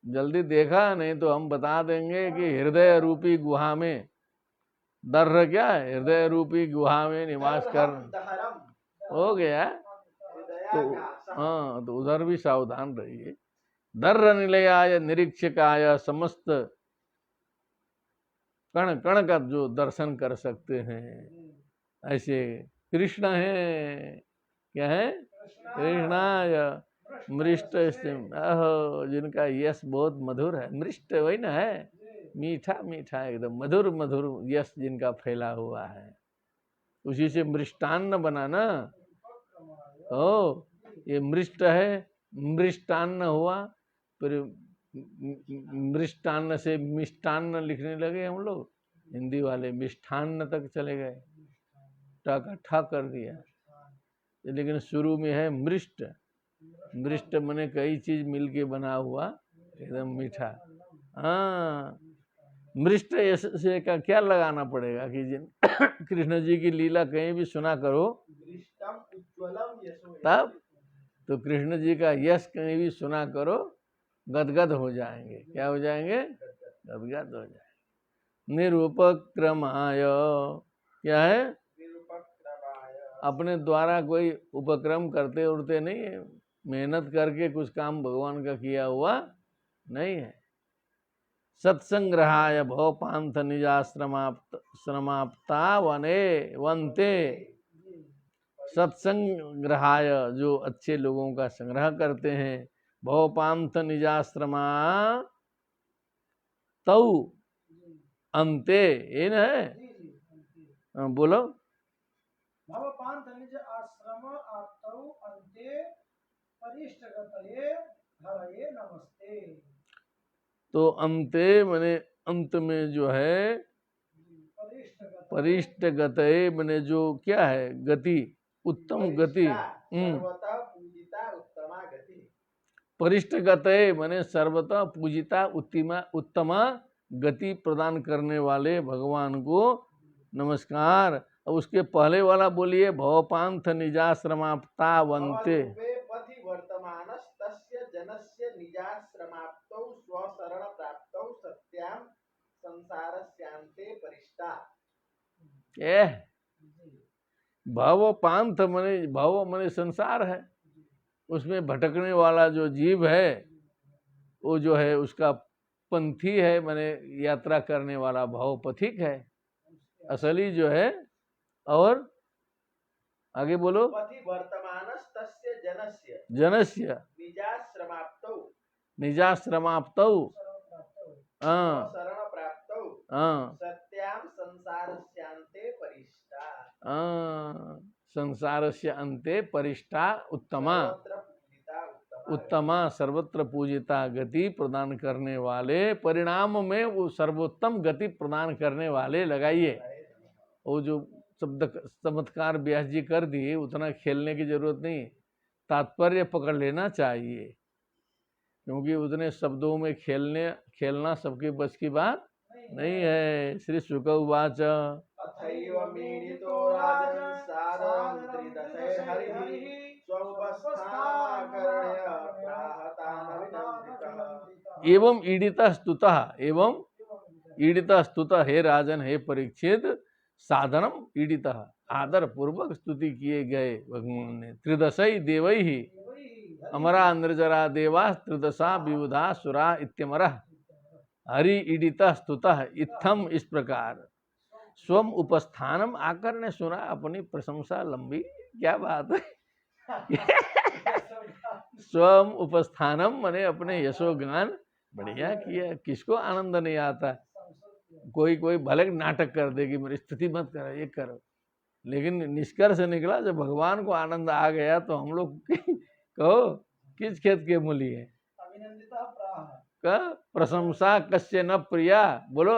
जल्दी देखा, नहीं तो हम बता देंगे कि हृदय रूपी गुहा में दर्भ क्या है? हृदय रूपी गुहा में निवास कर हो गया। तो हाँ, तो उधर भी सावधान रहिए। दर्भ निलयाय निरीक्षकाय, समस्त कण कण का जो दर्शन कर सकते हैं, ऐसे कृष्ण है। क्या है? कृष्णाय मृष्ट, जिनका यश बहुत मधुर है। मृष्ट वही ना है, मीठा मीठा एकदम मधुर मधुर यश जिनका फैला हुआ है, उसी से मृष्टान्न बना ना। ओ ये मृष्ट है, मृष्टान्न हुआ, फिर मृष्टान्न से मिष्टान्न लिखने लगे हम लोग, हिंदी वाले मिष्ठान्न तक चले गए, टा का ठा कर दिया। लेकिन शुरू में है मृष्ट। मृष्ट मने कई चीज मिलके बना हुआ एकदम मीठा। हाँ, मृष्ट से का क्या लगाना पड़ेगा कि जिन कृष्ण जी की लीला कहीं भी सुना करो तब तो कृष्ण जी का यश कहीं भी सुना करो, गदगद हो जाएंगे। क्या हो जाएंगे? गदगद हो जाएंगे। निरुपक्रमाय क्या है? अपने द्वारा कोई उपक्रम करते उड़ते नहीं है, मेहनत करके कुछ काम भगवान का किया हुआ नहीं है। सत्संग्रहाय भवपांथ निजाश्रमाप्ता वने वंते। सत्संग्रहाय जो अच्छे लोगों का संग्रह करते हैं, भवपांथ निजाश्रमा तौ अंते, ये न है? बोलो। भवपांथ निज आश्रम आप्तौ अन्ते परिष्टगतये हरये नमस्ते। तो अंते मने अंत में जो है, परिष्ट गतये मने जो क्या है? गति, उत्तम गति। परिष्ट गतये मने सर्वतः पूजिता उत्तमा गति प्रदान करने वाले भगवान को नमस्कार। अब उसके पहले वाला बोलिए, भवपांथ निजाश्रमाप्ता वन्ते। भवपांथ मने, भव मने संसार है, उसमें भटकने वाला जो जीव है वो जो है उसका पंथी है, माने यात्रा करने वाला भव पथिक है असली जो है। और आगे बोलो। जनस्य निजाश्रमाप्तौ संसारस्य अंते परिष्टा उत्तमा, उत्तमा सर्वत्र पूजिता गति प्रदान करने वाले, परिणाम में वो सर्वोत्तम गति प्रदान करने वाले लगाइए। वो जो शब्द चमत्कार व्यास जी कर दिए, उतना खेलने की जरूरत नहीं, तात्पर्य पकड़ लेना चाहिए, क्योंकि उतने शब्दों में खेलना सबके बस की बात नहीं है। श्री शुक उवाच एवं ईडिता स्तुतः, एवं ईडिता स्तुतः, हे राजन हे परीक्षित, साधनम ईडिता, आदर पूर्वक स्तुति किए गए भगवान ने। त्रिदशई देवई ही अमरा निर्जरा देवा त्रिदशा विबुधा सुरा इत्यमरः हरि ईडिता स्तुतः इत्थम, इस प्रकार स्वम उपस्थानम, आकर ने सुना अपनी प्रशंसा लंबी, क्या बात है स्वम उपस्थानम मने अपने यशोगान बढ़िया किया। किसको आनंद नहीं आता कोई कोई भले नाटक कर दे कि मेरी स्तुति मत करो, ये करो, लेकिन निष्कर्ष निकला जब भगवान को आनंद आ गया तो हम लोग कहो किस खेत के मूली है अभिनंदिता प्राह। का प्रशंसा कस्य न प्रिया, बोलो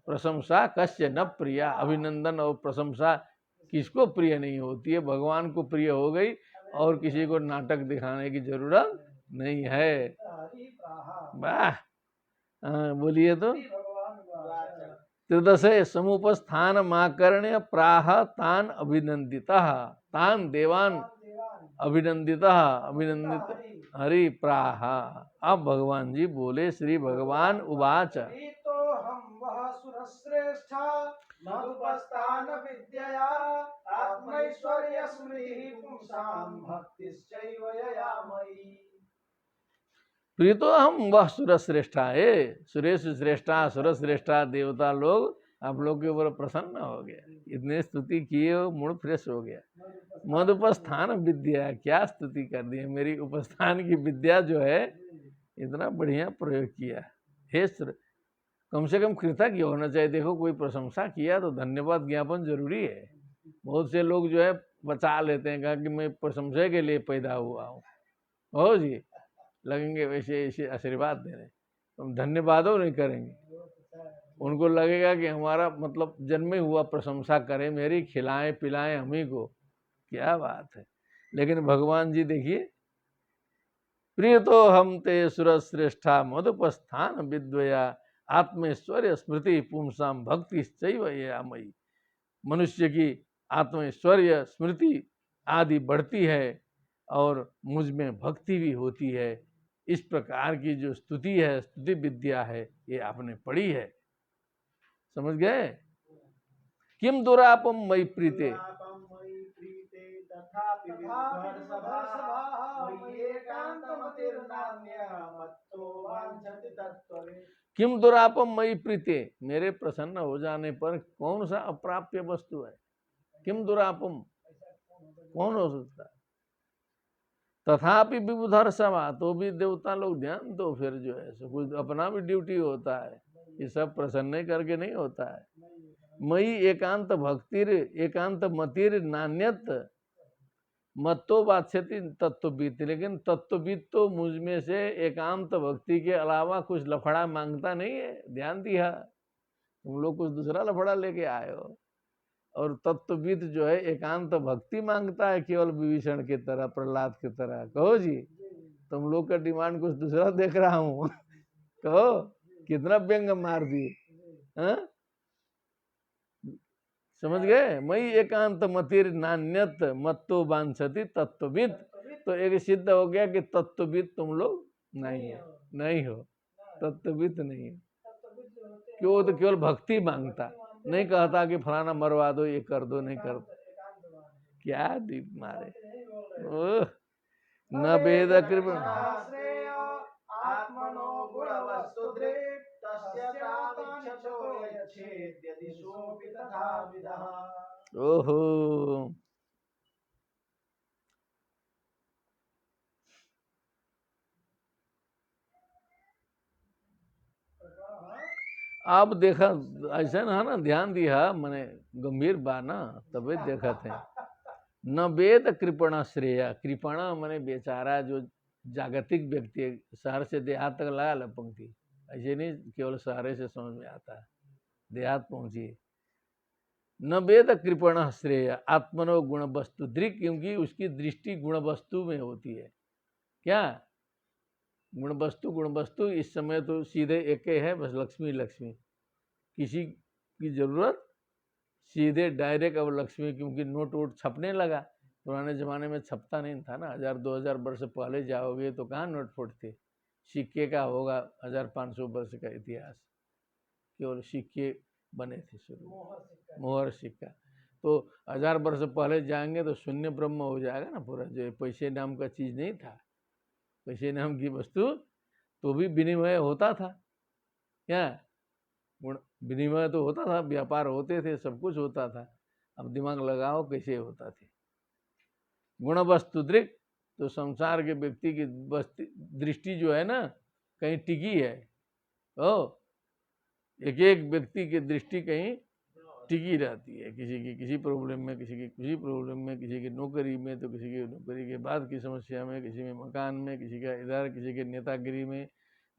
प्रशंसा कस्य न प्रिया। अभिनंदन और प्रशंसा किसको प्रिय नहीं होती है, भगवान को प्रिय हो गई और किसी को नाटक दिखाने की जरूरत नहीं है। हरि प्राह। वाह, बोलिए तो। श्री भगवान वाच। त्रिदशे समुपस्थान माकर्ण्य प्राह तान अभिनंदितः, तान देवान देवान अभिनंदितः, अभिनंदित हरि। हरि प्राह। अब भगवान जी बोले, श्री भगवान उवाच तो हम वह सुरश्रेष्ठा मधुपस्थान विद्यया आत्मैश्वर्य स्मृति पुंसाम भक्तिश्चैव ययामयी। प्रीतो हम वह सुरश्रेष्ठा है, सुरेश श्रेष्ठा, सुरश्रेष्ठा देवता लोग आप लोग के ऊपर प्रसन्न हो गया, इतने स्तुति किए हो, मूड फ्रेश हो गया। मधुपस्थान विद्या, क्या स्तुति कर दी है, मेरी उपस्थान की विद्या जो है इतना बढ़िया प्रयोग किया। हे कम से कम कृतज्ञ होना चाहिए। देखो कोई प्रशंसा किया तो धन्यवाद ज्ञापन जरूरी है। बहुत से लोग जो है बचा लेते हैं, कहा कि मैं प्रशंसा के लिए पैदा हुआ हूँ, हो जी लगेंगे वैसे ऐसे आशीर्वाद देने, हम धन्यवादों नहीं करेंगे। उनको लगेगा कि हमारा मतलब जन्मे हुआ प्रशंसा करें, मेरी खिलाएं पिलाएं हमी को, क्या बात है। लेकिन भगवान जी देखिए, प्रिय तो हम ते सुरश्रेष्ठा मधुपस्थान विद्वया आत्मैश्वर्य स्मृति पुंसाम भक्ति चैव ययामयी। मनुष्य की आत्मैश्वर्य स्मृति आदि बढ़ती है और मुझ में भक्ति भी होती है। इस प्रकार की जो स्तुति है, स्तुति विद्या है, ये आपने पढ़ी है, समझ गए। किम दुरापम मयि प्रीते, किम दुरापम मयि प्रीते, मेरे प्रसन्न हो जाने पर कौन सा अप्राप्य वस्तु है। किम दुरापम, कौन हो सकता है। तथापि विबुधर सभा, तो भी देवता लोग ध्यान दो, फिर जो है सो कुछ अपना भी ड्यूटी होता है, ये सब प्रसन्न करके नहीं होता है। मई एकांत भक्तिर एकांत मतिर नान्यत मत्तो बाछति तत्वविद, लेकिन तत्वविद तो मुझ में से एकांत भक्ति के अलावा कुछ लफड़ा मांगता नहीं है। ध्यान दिया, तुम लोग कुछ दूसरा लफड़ा लेके आए हो, और तत्वविद जो है एकांत भक्ति मांगता है, केवल विभीषण की तरह, प्रहलाद की तरह। कहो जी, तुम लोग का डिमांड कुछ दूसरा देख रहा हूँ। कहो कितना व्यंग मार दिए, समझ गए। मई एकांत मतिर नान्यत मत्तो वांछति तत्वविद, तो एक सिद्ध हो गया कि तत्वविद तुम लोग नहीं हो, नहीं हो, तत्वविद नहीं हो। क्यों, तो केवल भक्ति मांगता, नहीं कहता कि फलाना मरवा दो, ये कर दो, नहीं कर दो। क्या दीप मारे, ओह न वेद कृपण आत्मनो गुणवस्तु दृक् तस्य तामिच्छतो यच्छेत् यदि सोऽपि तथाविधः। ओहो, आप देखा ऐसा ना ध्यान दिया, मैंने गंभीर बा ना तभी देखा थे। न वेद कृपणा श्रेय, कृपणा मैंने बेचारा जो जागतिक व्यक्ति है, शहर से देहात तक लगा ला पंक्ति, ऐसे नहीं केवल शहर से समझ में आता है, देहात पहुंची। न वेद कृपण श्रेय आत्मनो गुण वस्तु दृक्, क्योंकि उसकी दृष्टि गुण वस्तु में होती है। क्या गुण वस्तु इस समय तो सीधे एक ही है, बस लक्ष्मी लक्ष्मी, किसी की जरूरत सीधे डायरेक्ट अब लक्ष्मी, क्योंकि नोट वोट छपने लगा। पुराने ज़माने में छपता नहीं था ना, 1000-2000 वर्ष पहले जाओगे तो कहाँ नोट फुट थे। सिक्के का होगा 1500 वर्ष का इतिहास, केवल सिक्के बने थे शुरू, मोहर सिक्का। तो 1000 वर्ष पहले जाएंगे तो शून्य ब्रह्म हो जाएगा ना पूरा, जो पैसे नाम का चीज़ नहीं था, पैसे नाम की वस्तु तो भी विनिमय होता था। क्या विनिमय तो होता था, व्यापार होते थे, सब कुछ होता था। अब दिमाग लगाओ कैसे होता थे। गुण वस्तु दृक्, तो संसार के व्यक्ति की दृष्टि जो है ना कहीं टिकी है, ओ एक एक व्यक्ति की दृष्टि कहीं टिकी रहती है, किसी की किसी प्रॉब्लम में, किसी की किसी प्रॉब्लम में, किसी की नौकरी में, तो किसी की नौकरी के बाद की समस्या में, किसी में मकान में, किसी का इधर, किसी के नेतागिरी में,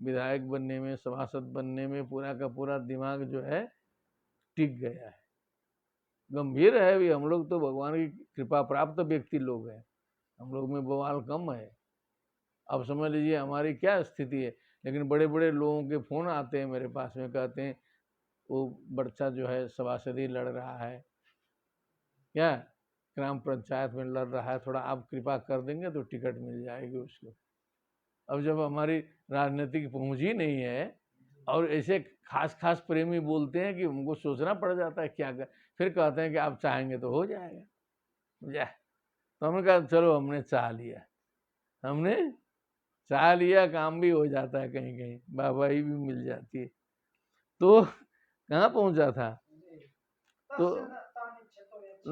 विधायक बनने में, सभासद बनने में, पूरा का पूरा दिमाग जो है टिक गया है। गंभीर है भी, हम लोग तो भगवान की कृपा प्राप्त व्यक्ति लोग हैं, हम लोग में बवाल कम है। अब समझ लीजिए हमारी क्या स्थिति है। लेकिन बड़े बड़े लोगों के फोन आते हैं मेरे पास में, कहते हैं वो बच्चा जो है सभासदी लड़ रहा है, क्या ग्राम पंचायत में लड़ रहा है, थोड़ा आप कृपा कर देंगे तो टिकट मिल जाएगी उसको। अब जब हमारी राजनीतिक पहुंच ही नहीं है और ऐसे खास खास प्रेमी बोलते हैं कि हमको सोचना पड़ जाता है क्या कर, फिर कहते हैं कि आप चाहेंगे तो हो जाएगा। तो हमने कहा चलो हमने चाह लिया, हमने चाह लिया, काम भी हो जाता है, कहीं कहीं वाहवाही भी मिल जाती है। तो कहाँ पहुंचा था, तो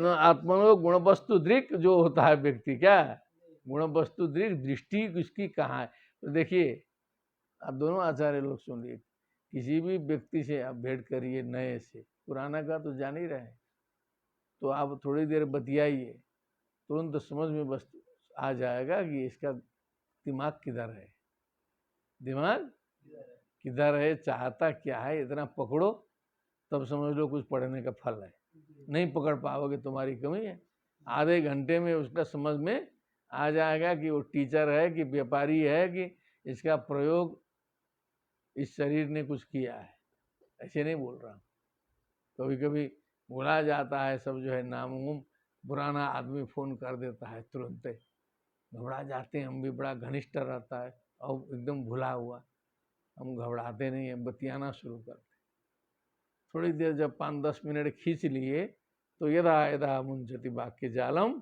आत्मनो गुण वस्तु दृक् जो होता है व्यक्ति, क्या गुण वस्तु दृक्, दृष्टि उसकी कहाँ है। तो देखिए आप दोनों आचार्य लोग सुनिए, किसी भी व्यक्ति से आप भेंट करिए नए से, पुराना का तो जान ही रहे, तो आप थोड़ी देर बतियाइए, तुरंत समझ में बस आ जाएगा कि इसका दिमाग किधर है, दिमाग किधर है, चाहता क्या है, इतना पकड़ो तब समझ लो कुछ पढ़ने का फल है। नहीं पकड़ पाओगे तुम्हारी कमी है। आधे घंटे में उसका समझ में आ जाएगा कि वो टीचर है कि व्यापारी है, कि इसका प्रयोग इस शरीर ने कुछ किया है। ऐसे नहीं बोल रहा, कभी कभी भुला जाता है सब जो है, नाम उम पुराना आदमी फोन कर देता है, तुरंत घबरा जाते हैं हम भी, बड़ा घनिष्ठ रहता है और एकदम भुला हुआ, हम घबराते नहीं हैं, बतियाना शुरू करते। थोड़ी देर जब 5-10 मिनट खींच लिए तो यदा यदा मुंचति वाक्य जालम,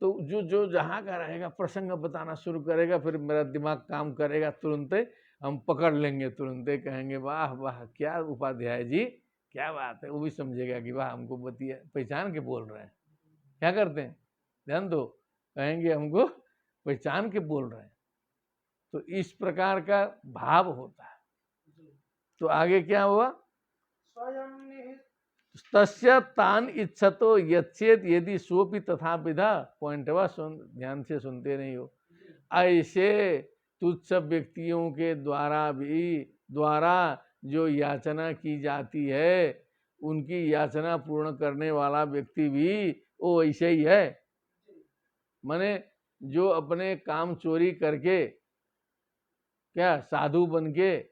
तो जो जो जहाँ का रहेगा प्रसंग बताना शुरू करेगा, फिर मेरा दिमाग काम करेगा, तुरंत हम पकड़ लेंगे, तुरंत कहेंगे वाह वाह क्या उपाध्याय जी, क्या बात है। वो भी समझेगा कि वाह हमको बतिया पहचान के बोल रहे हैं। क्या करते हैं, ध्यान दो, कहेंगे हमको पहचान के बोल रहे हैं। तो इस प्रकार का भाव होता है। तो आगे क्या हुआ, तस्य तान इच्छतो यच्छेद यदि सोपि तथा विधा। पॉइंटवा ध्यान से सुनते नहीं हो। ऐसे तुच्छ व्यक्तियों के द्वारा जो याचना की जाती है, उनकी याचना पूर्ण करने वाला व्यक्ति भी वो ऐसे ही है। माने जो अपने काम चोरी करके, क्या साधु बन के,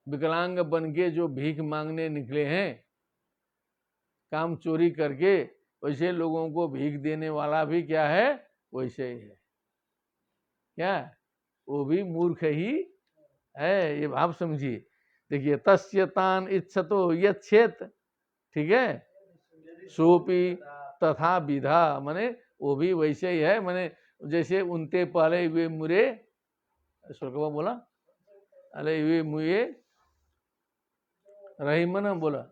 विकलांग बन के जो भीख मांगने निकले हैं, काम चोरी करके, वैसे लोगों को भीख देने वाला भी क्या है, वैसे ही है। क्या वो भी मूर्ख ही है, ये भाव समझिए। देखिए तस्य तान इच्छतो यच्छेत, ठीक है, सोपी तथा विधा, माने वो भी वैसे ही है। माने जैसे उनते पहले हुए मुरे, शुल्कवा बोला, अरे हुए मुए रही मन बोला,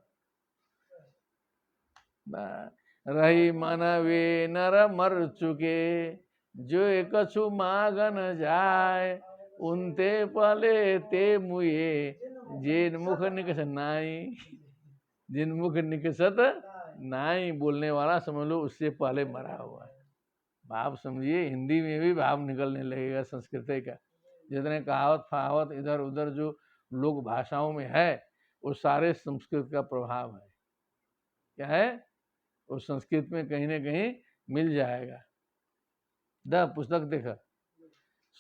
रही मन वे नर मर चुके, जो कछु मागन जाए, उनते पले ते मुए, जिन मुख निकस नाई, जिन मुख निकसत नाई, बोलने वाला समझ लो उससे पहले मरा हुआ है। भाव समझिए, हिंदी में भी भाव निकलने लगेगा संस्कृत का। जितने कहावत फहावत इधर उधर जो लोक भाषाओं में है, वो सारे संस्कृत का प्रभाव है। क्या है, वो संस्कृत में कहीं ना कहीं मिल जाएगा। द पुस्तक देखा,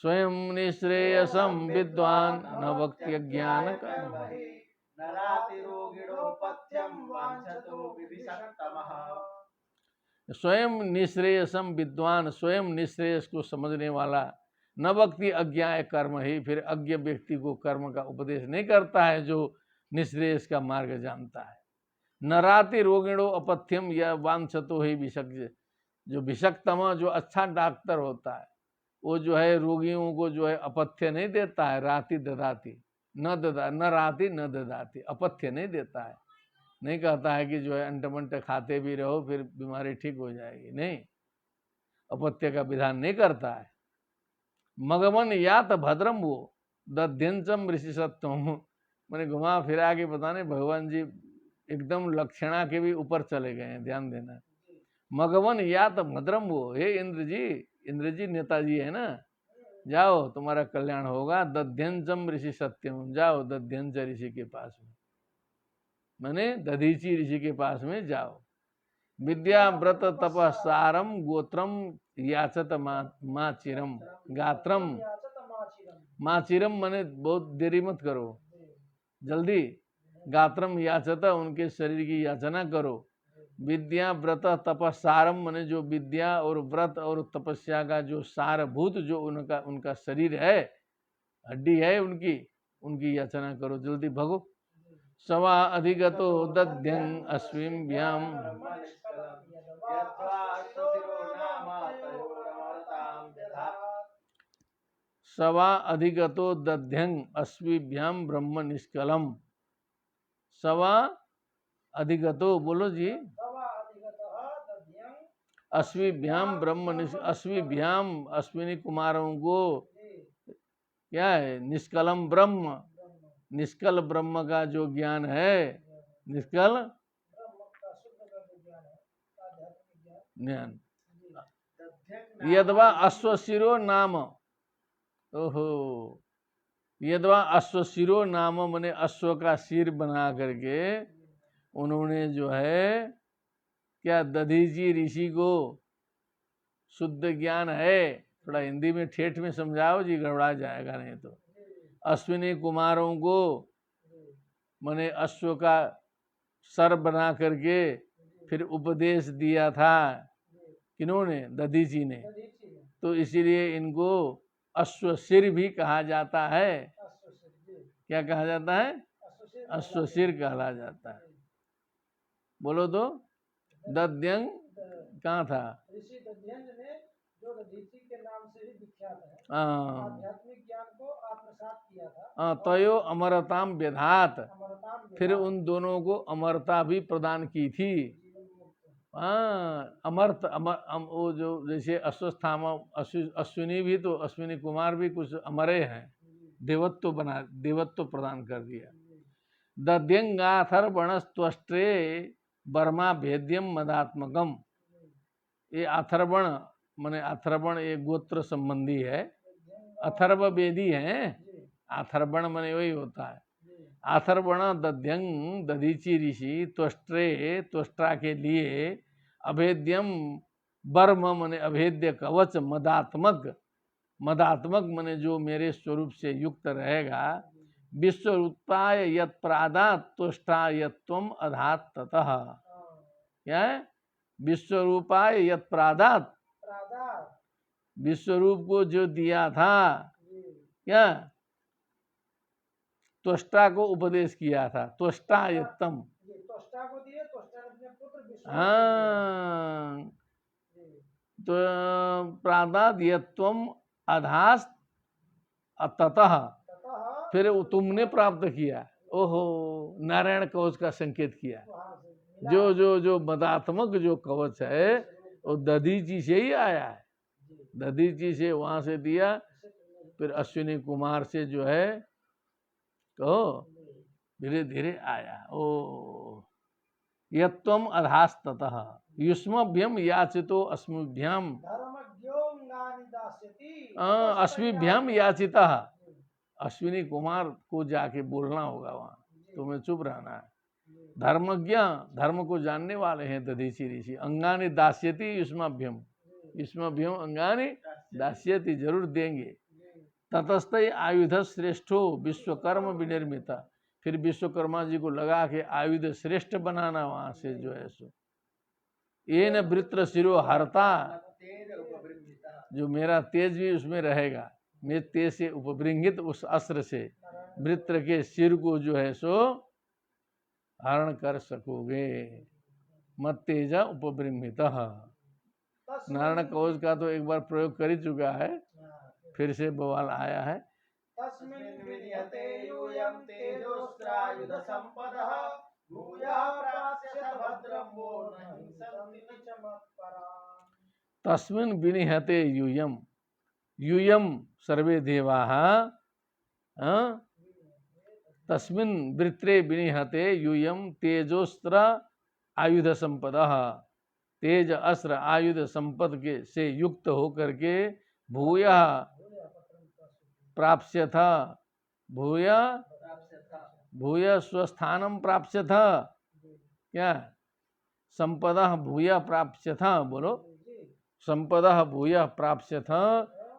स्वयं निश्रेयसम विद्वान न वक्ति ज्ञान का, स्वयं निश्रेयसम विद्वान, स्वयं निश्रेयस को समझने वाला, न वक्ति अज्ञाय कर्म ही, फिर अज्ञ व्यक्ति को कर्म का उपदेश नहीं करता है जो निश्रेयस का मार्ग जानता है। नराति रोगिणो अपथ्यम, या वांछतो ही विषज्ञ, जो विषक्तम जो अच्छा डॉक्टर होता है, वो जो है रोगियों को जो है अपथ्य नहीं देता है, राति ददाती न राति न ददाती, अपथ्य नहीं देता है। नहीं कहता है कि जो है अंटमंट खाते भी रहो फिर बीमारी ठीक हो जाएगी, नहीं, अपथ्य का विधान नहीं करता है। मगमन यात भद्रम वो दध्यंचम ऋषि सत्वम, मैंने घुमा फिरा के पता नहीं भगवान जी एकदम लक्षणा के भी ऊपर चले गए हैं, ध्यान देना। मगवन यात मद्रम वो, हे इंद्र जी नेताजी है ना, जाओ तुम्हारा कल्याण होगा। दध्यंजम ऋषि सत्यम, जाओ दध्यंज ऋषि के पास में, मैंने दधीची ऋषि के पास में जाओ। विद्या व्रत तपसारम गोत्रम याचत माचिरम, गात्रम माचिरम, मैंने बहुत देरी मत करो, जल्दी। गात्रम याचत, उनके शरीर की याचना करो। विद्या व्रत तपसारम, मैंने जो विद्या और व्रत और तपस्या का जो सारभूत जो उनका शरीर है, हड्डी है उनकी याचना करो, जल्दी भगो। सवा अधिगतो दध्यं अश्विभ्याम, सवा अधिगतो दध्यं अश्विभ्याम ब्रह्म निष्कलम। सवा अधिगतो, बोलो जी। अश्विभ्याम ब्रह्म अश्विभ्याम, अश्विनी कुमारों को क्या है, निष्कलम ब्रह्म, निष्कल ब्रह्म का जो ज्ञान है, निष्कल ज्ञान। यदवा अश्वशिरो नाम, ओहो, यदवा अश्वशिरो नाम, मैंने अश्व का सिर बना करके उन्होंने जो है क्या, दधीची ऋषि को शुद्ध ज्ञान है, थोड़ा हिंदी में ठेठ में समझाओ जी, गड़बड़ा जाएगा नहीं तो। अश्विनी कुमारों को मैंने अश्व का सर बना करके फिर उपदेश दिया था, किन्होंने, दधीची ने, तो इसीलिए इनको अश्वशिर भी कहा जाता है। क्या कहा जाता है, अश्वशिर कहा जाता है। बोलो तो, दध्यंग कहाँ था, ऋषि दध्यंज ने जो दधीची के नाम से ही विख्यात है, हाँ, आध्यात्मिक ज्ञान को आत्मसात किया था। तयो अमरताम व्यधात, अमरताम फिर उन दोनों को अमरता भी प्रदान की थी। हाँ, अमर्त वो जो जैसे अश्वस्थामा, अश्विनी भी तो, अश्विनी कुमार भी कुछ अमरे हैं, देवत्व प्रदान कर दिया। दध्यंगाथर्वणस्त्वष्ट्रे बर्मा भेद्यम मदात्मकम, ये अथर्वण माने अथर्वण ये गोत्र संबंधी है, अथर्व वेदी है, अथर्वण माने वही होता है। अथर्वण दध्यंग, दधीची ऋषि, त्वष्ट्रे, त्वष्ट्रा के लिए, अभेद्यम बर्म माने अभेद्य कवच, मदात्मक, मदात्मक माने जो मेरे स्वरूप से युक्त रहेगा। विश्वरूपाय यत् प्रादात् तुष्टायत्वम अधात ततः, क्या है, विश्वरूपाय यत् प्रादात्, विश्वरूप को जो दिया था, क्या, त्वष्टा को उपदेश किया था, त्वष्टायत्तम, हाँ, तो प्रादात् यत्वम अधास्त ततः, फिर तुमने प्राप्त किया। ओहो, नारायण कवच का संकेत किया। जो जो जो मदात्मक जो कवच है वो दधीची से ही आया है, दधीची से वहां से दिया, फिर अश्विनी कुमार से जो है कहो धीरे धीरे आया। ओ यत्वम अधास्ततः युष्मभ्यम याचितो अस्मभ्याम, अस्मिभ्याम याचितः, अश्विनी कुमार को जाके बोलना होगा वहाँ, तुम्हें चुप रहना है। धर्मज्ञ, धर्म को जानने वाले हैं दधीची ऋषि। अंगानि दास्यति युष्मभ्यम, युष्मभ्यम अंगानि दास्यति, जरूर देंगे। ततस्तै आयुध श्रेष्ठो विश्वकर्म विनिर्मिता, फिर विश्वकर्मा जी को लगा के आयुध श्रेष्ठ बनाना वहां से जो है सो। येन वृत्र शिरो हरता, जो मेरा तेज भी उसमें रहेगा, मैं तेज से उपबृंगित उस अस्त्र से वृत्र के सिर को जो है सो हरण कर सकोगे। मत तेजा उपबृंहित, नारायण कवच का तो एक बार प्रयोग कर ही चुका है, फिर से बवाल आया है। तस्मिन् विनियते यूयं तेजोस्त्रायुध संपदः, भूयः प्राप्स्यथ भद्रं वो न हिंसन्ति न च मत्परान्। तस्मिन् विनिहते यूयम, यूयम सर्वे देवाः, तस्मिन् वृत्रे विनिहते यूयम तेजोस्त्र आयुध संपदा। तेज अस्त्र आयुध संपद के से युक्त होकर के भूय प्राप्स्य था, भूय भूय स्वस्थानम प्राप्स्य था। क्या संपदा भूय प्राप्स्य था, बोलो संपदा भूय प्राप्स्य था।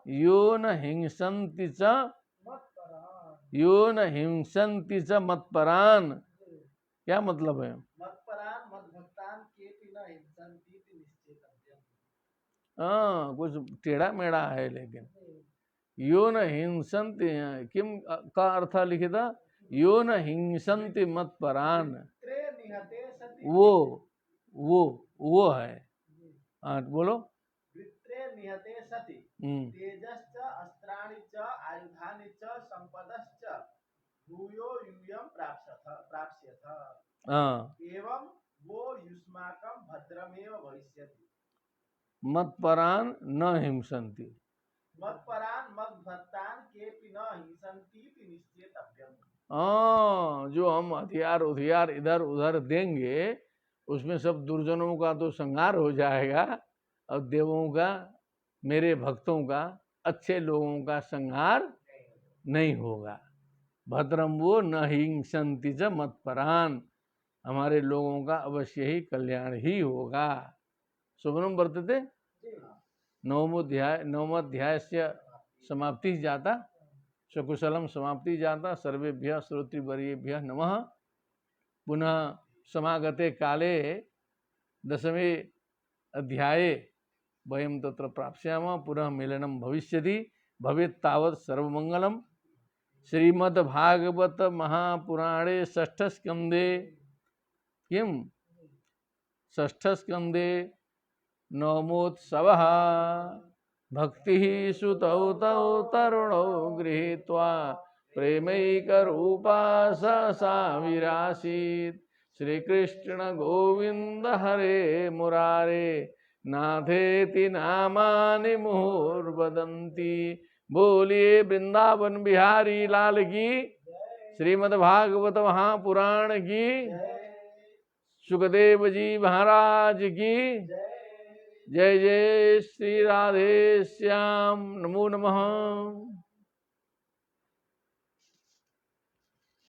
यो न हिंसन्ति च यो न हिंसन्ति च मत्परान। क्या मतलब है? मत्परान मद्भक्तान केपि न हिंसन्ति इति निश्चेतव्यम्। हाँ, कुछ टेढ़ा मेढ़ा है, लेकिन यो न हिंसन्ति किम का अर्थ लिखित? यो न हिंसन्ति मत्परान, त्रे निहते सति वो है। हाँ बोलो। वृत्रे निहते सति तेजश्च अस्त्राणि च आयुधानि च संपदश्च भूयो यूयं प्राप्स्यथ। एवं वो युष्माकं भद्रमेव भविष्यति। मत्परान न हिंसन्ति, मत्परान मद्भक्तान केपि न हिंसन्ति इति निश्चेतव्यम्। जो हम हथियार उथियार इधर उधर देंगे उसमें सब दुर्जनों का तो संहार हो जाएगा और देवों का, मेरे भक्तों का, अच्छे लोगों का संहार नहीं होगा। भद्रम वो न हिंसन्ति च मत्परान, हमारे लोगों का अवश्य ही कल्याण ही होगा। शुभनम वर्तते। नवमोध्याय से समाप्ति जाता, सकुशलम समाप्ति जाता। सर्वेभ्यः श्रोतृवर्येभ्यः नमः। पुनः समागते काले दशमे अध्याये वयं तत्र प्राप्स्यामः। पुनः मेलनं भविष्यति। भवेत् तावत् सर्वमंगलम्। श्रीमद्भागवत महापुराणे षष्ठस्कन्धे किं षष्ठस्कन्धे नवमोत्सवः। भक्तिः सुतौ तौ तरुणौ गृहीत्वा प्रेमैकरूपा सा विरासीत्। श्रीकृष्ण गोविंद हरे मुरारे नाथेति नामानि मुहुर्वदन्ति। बोलिए वृंदावन बिहारी लाल की, श्रीमद्भागवत महापुराण की, सुखदेव जी महाराज की जय। जय श्री राधे श्याम। नमो नमः।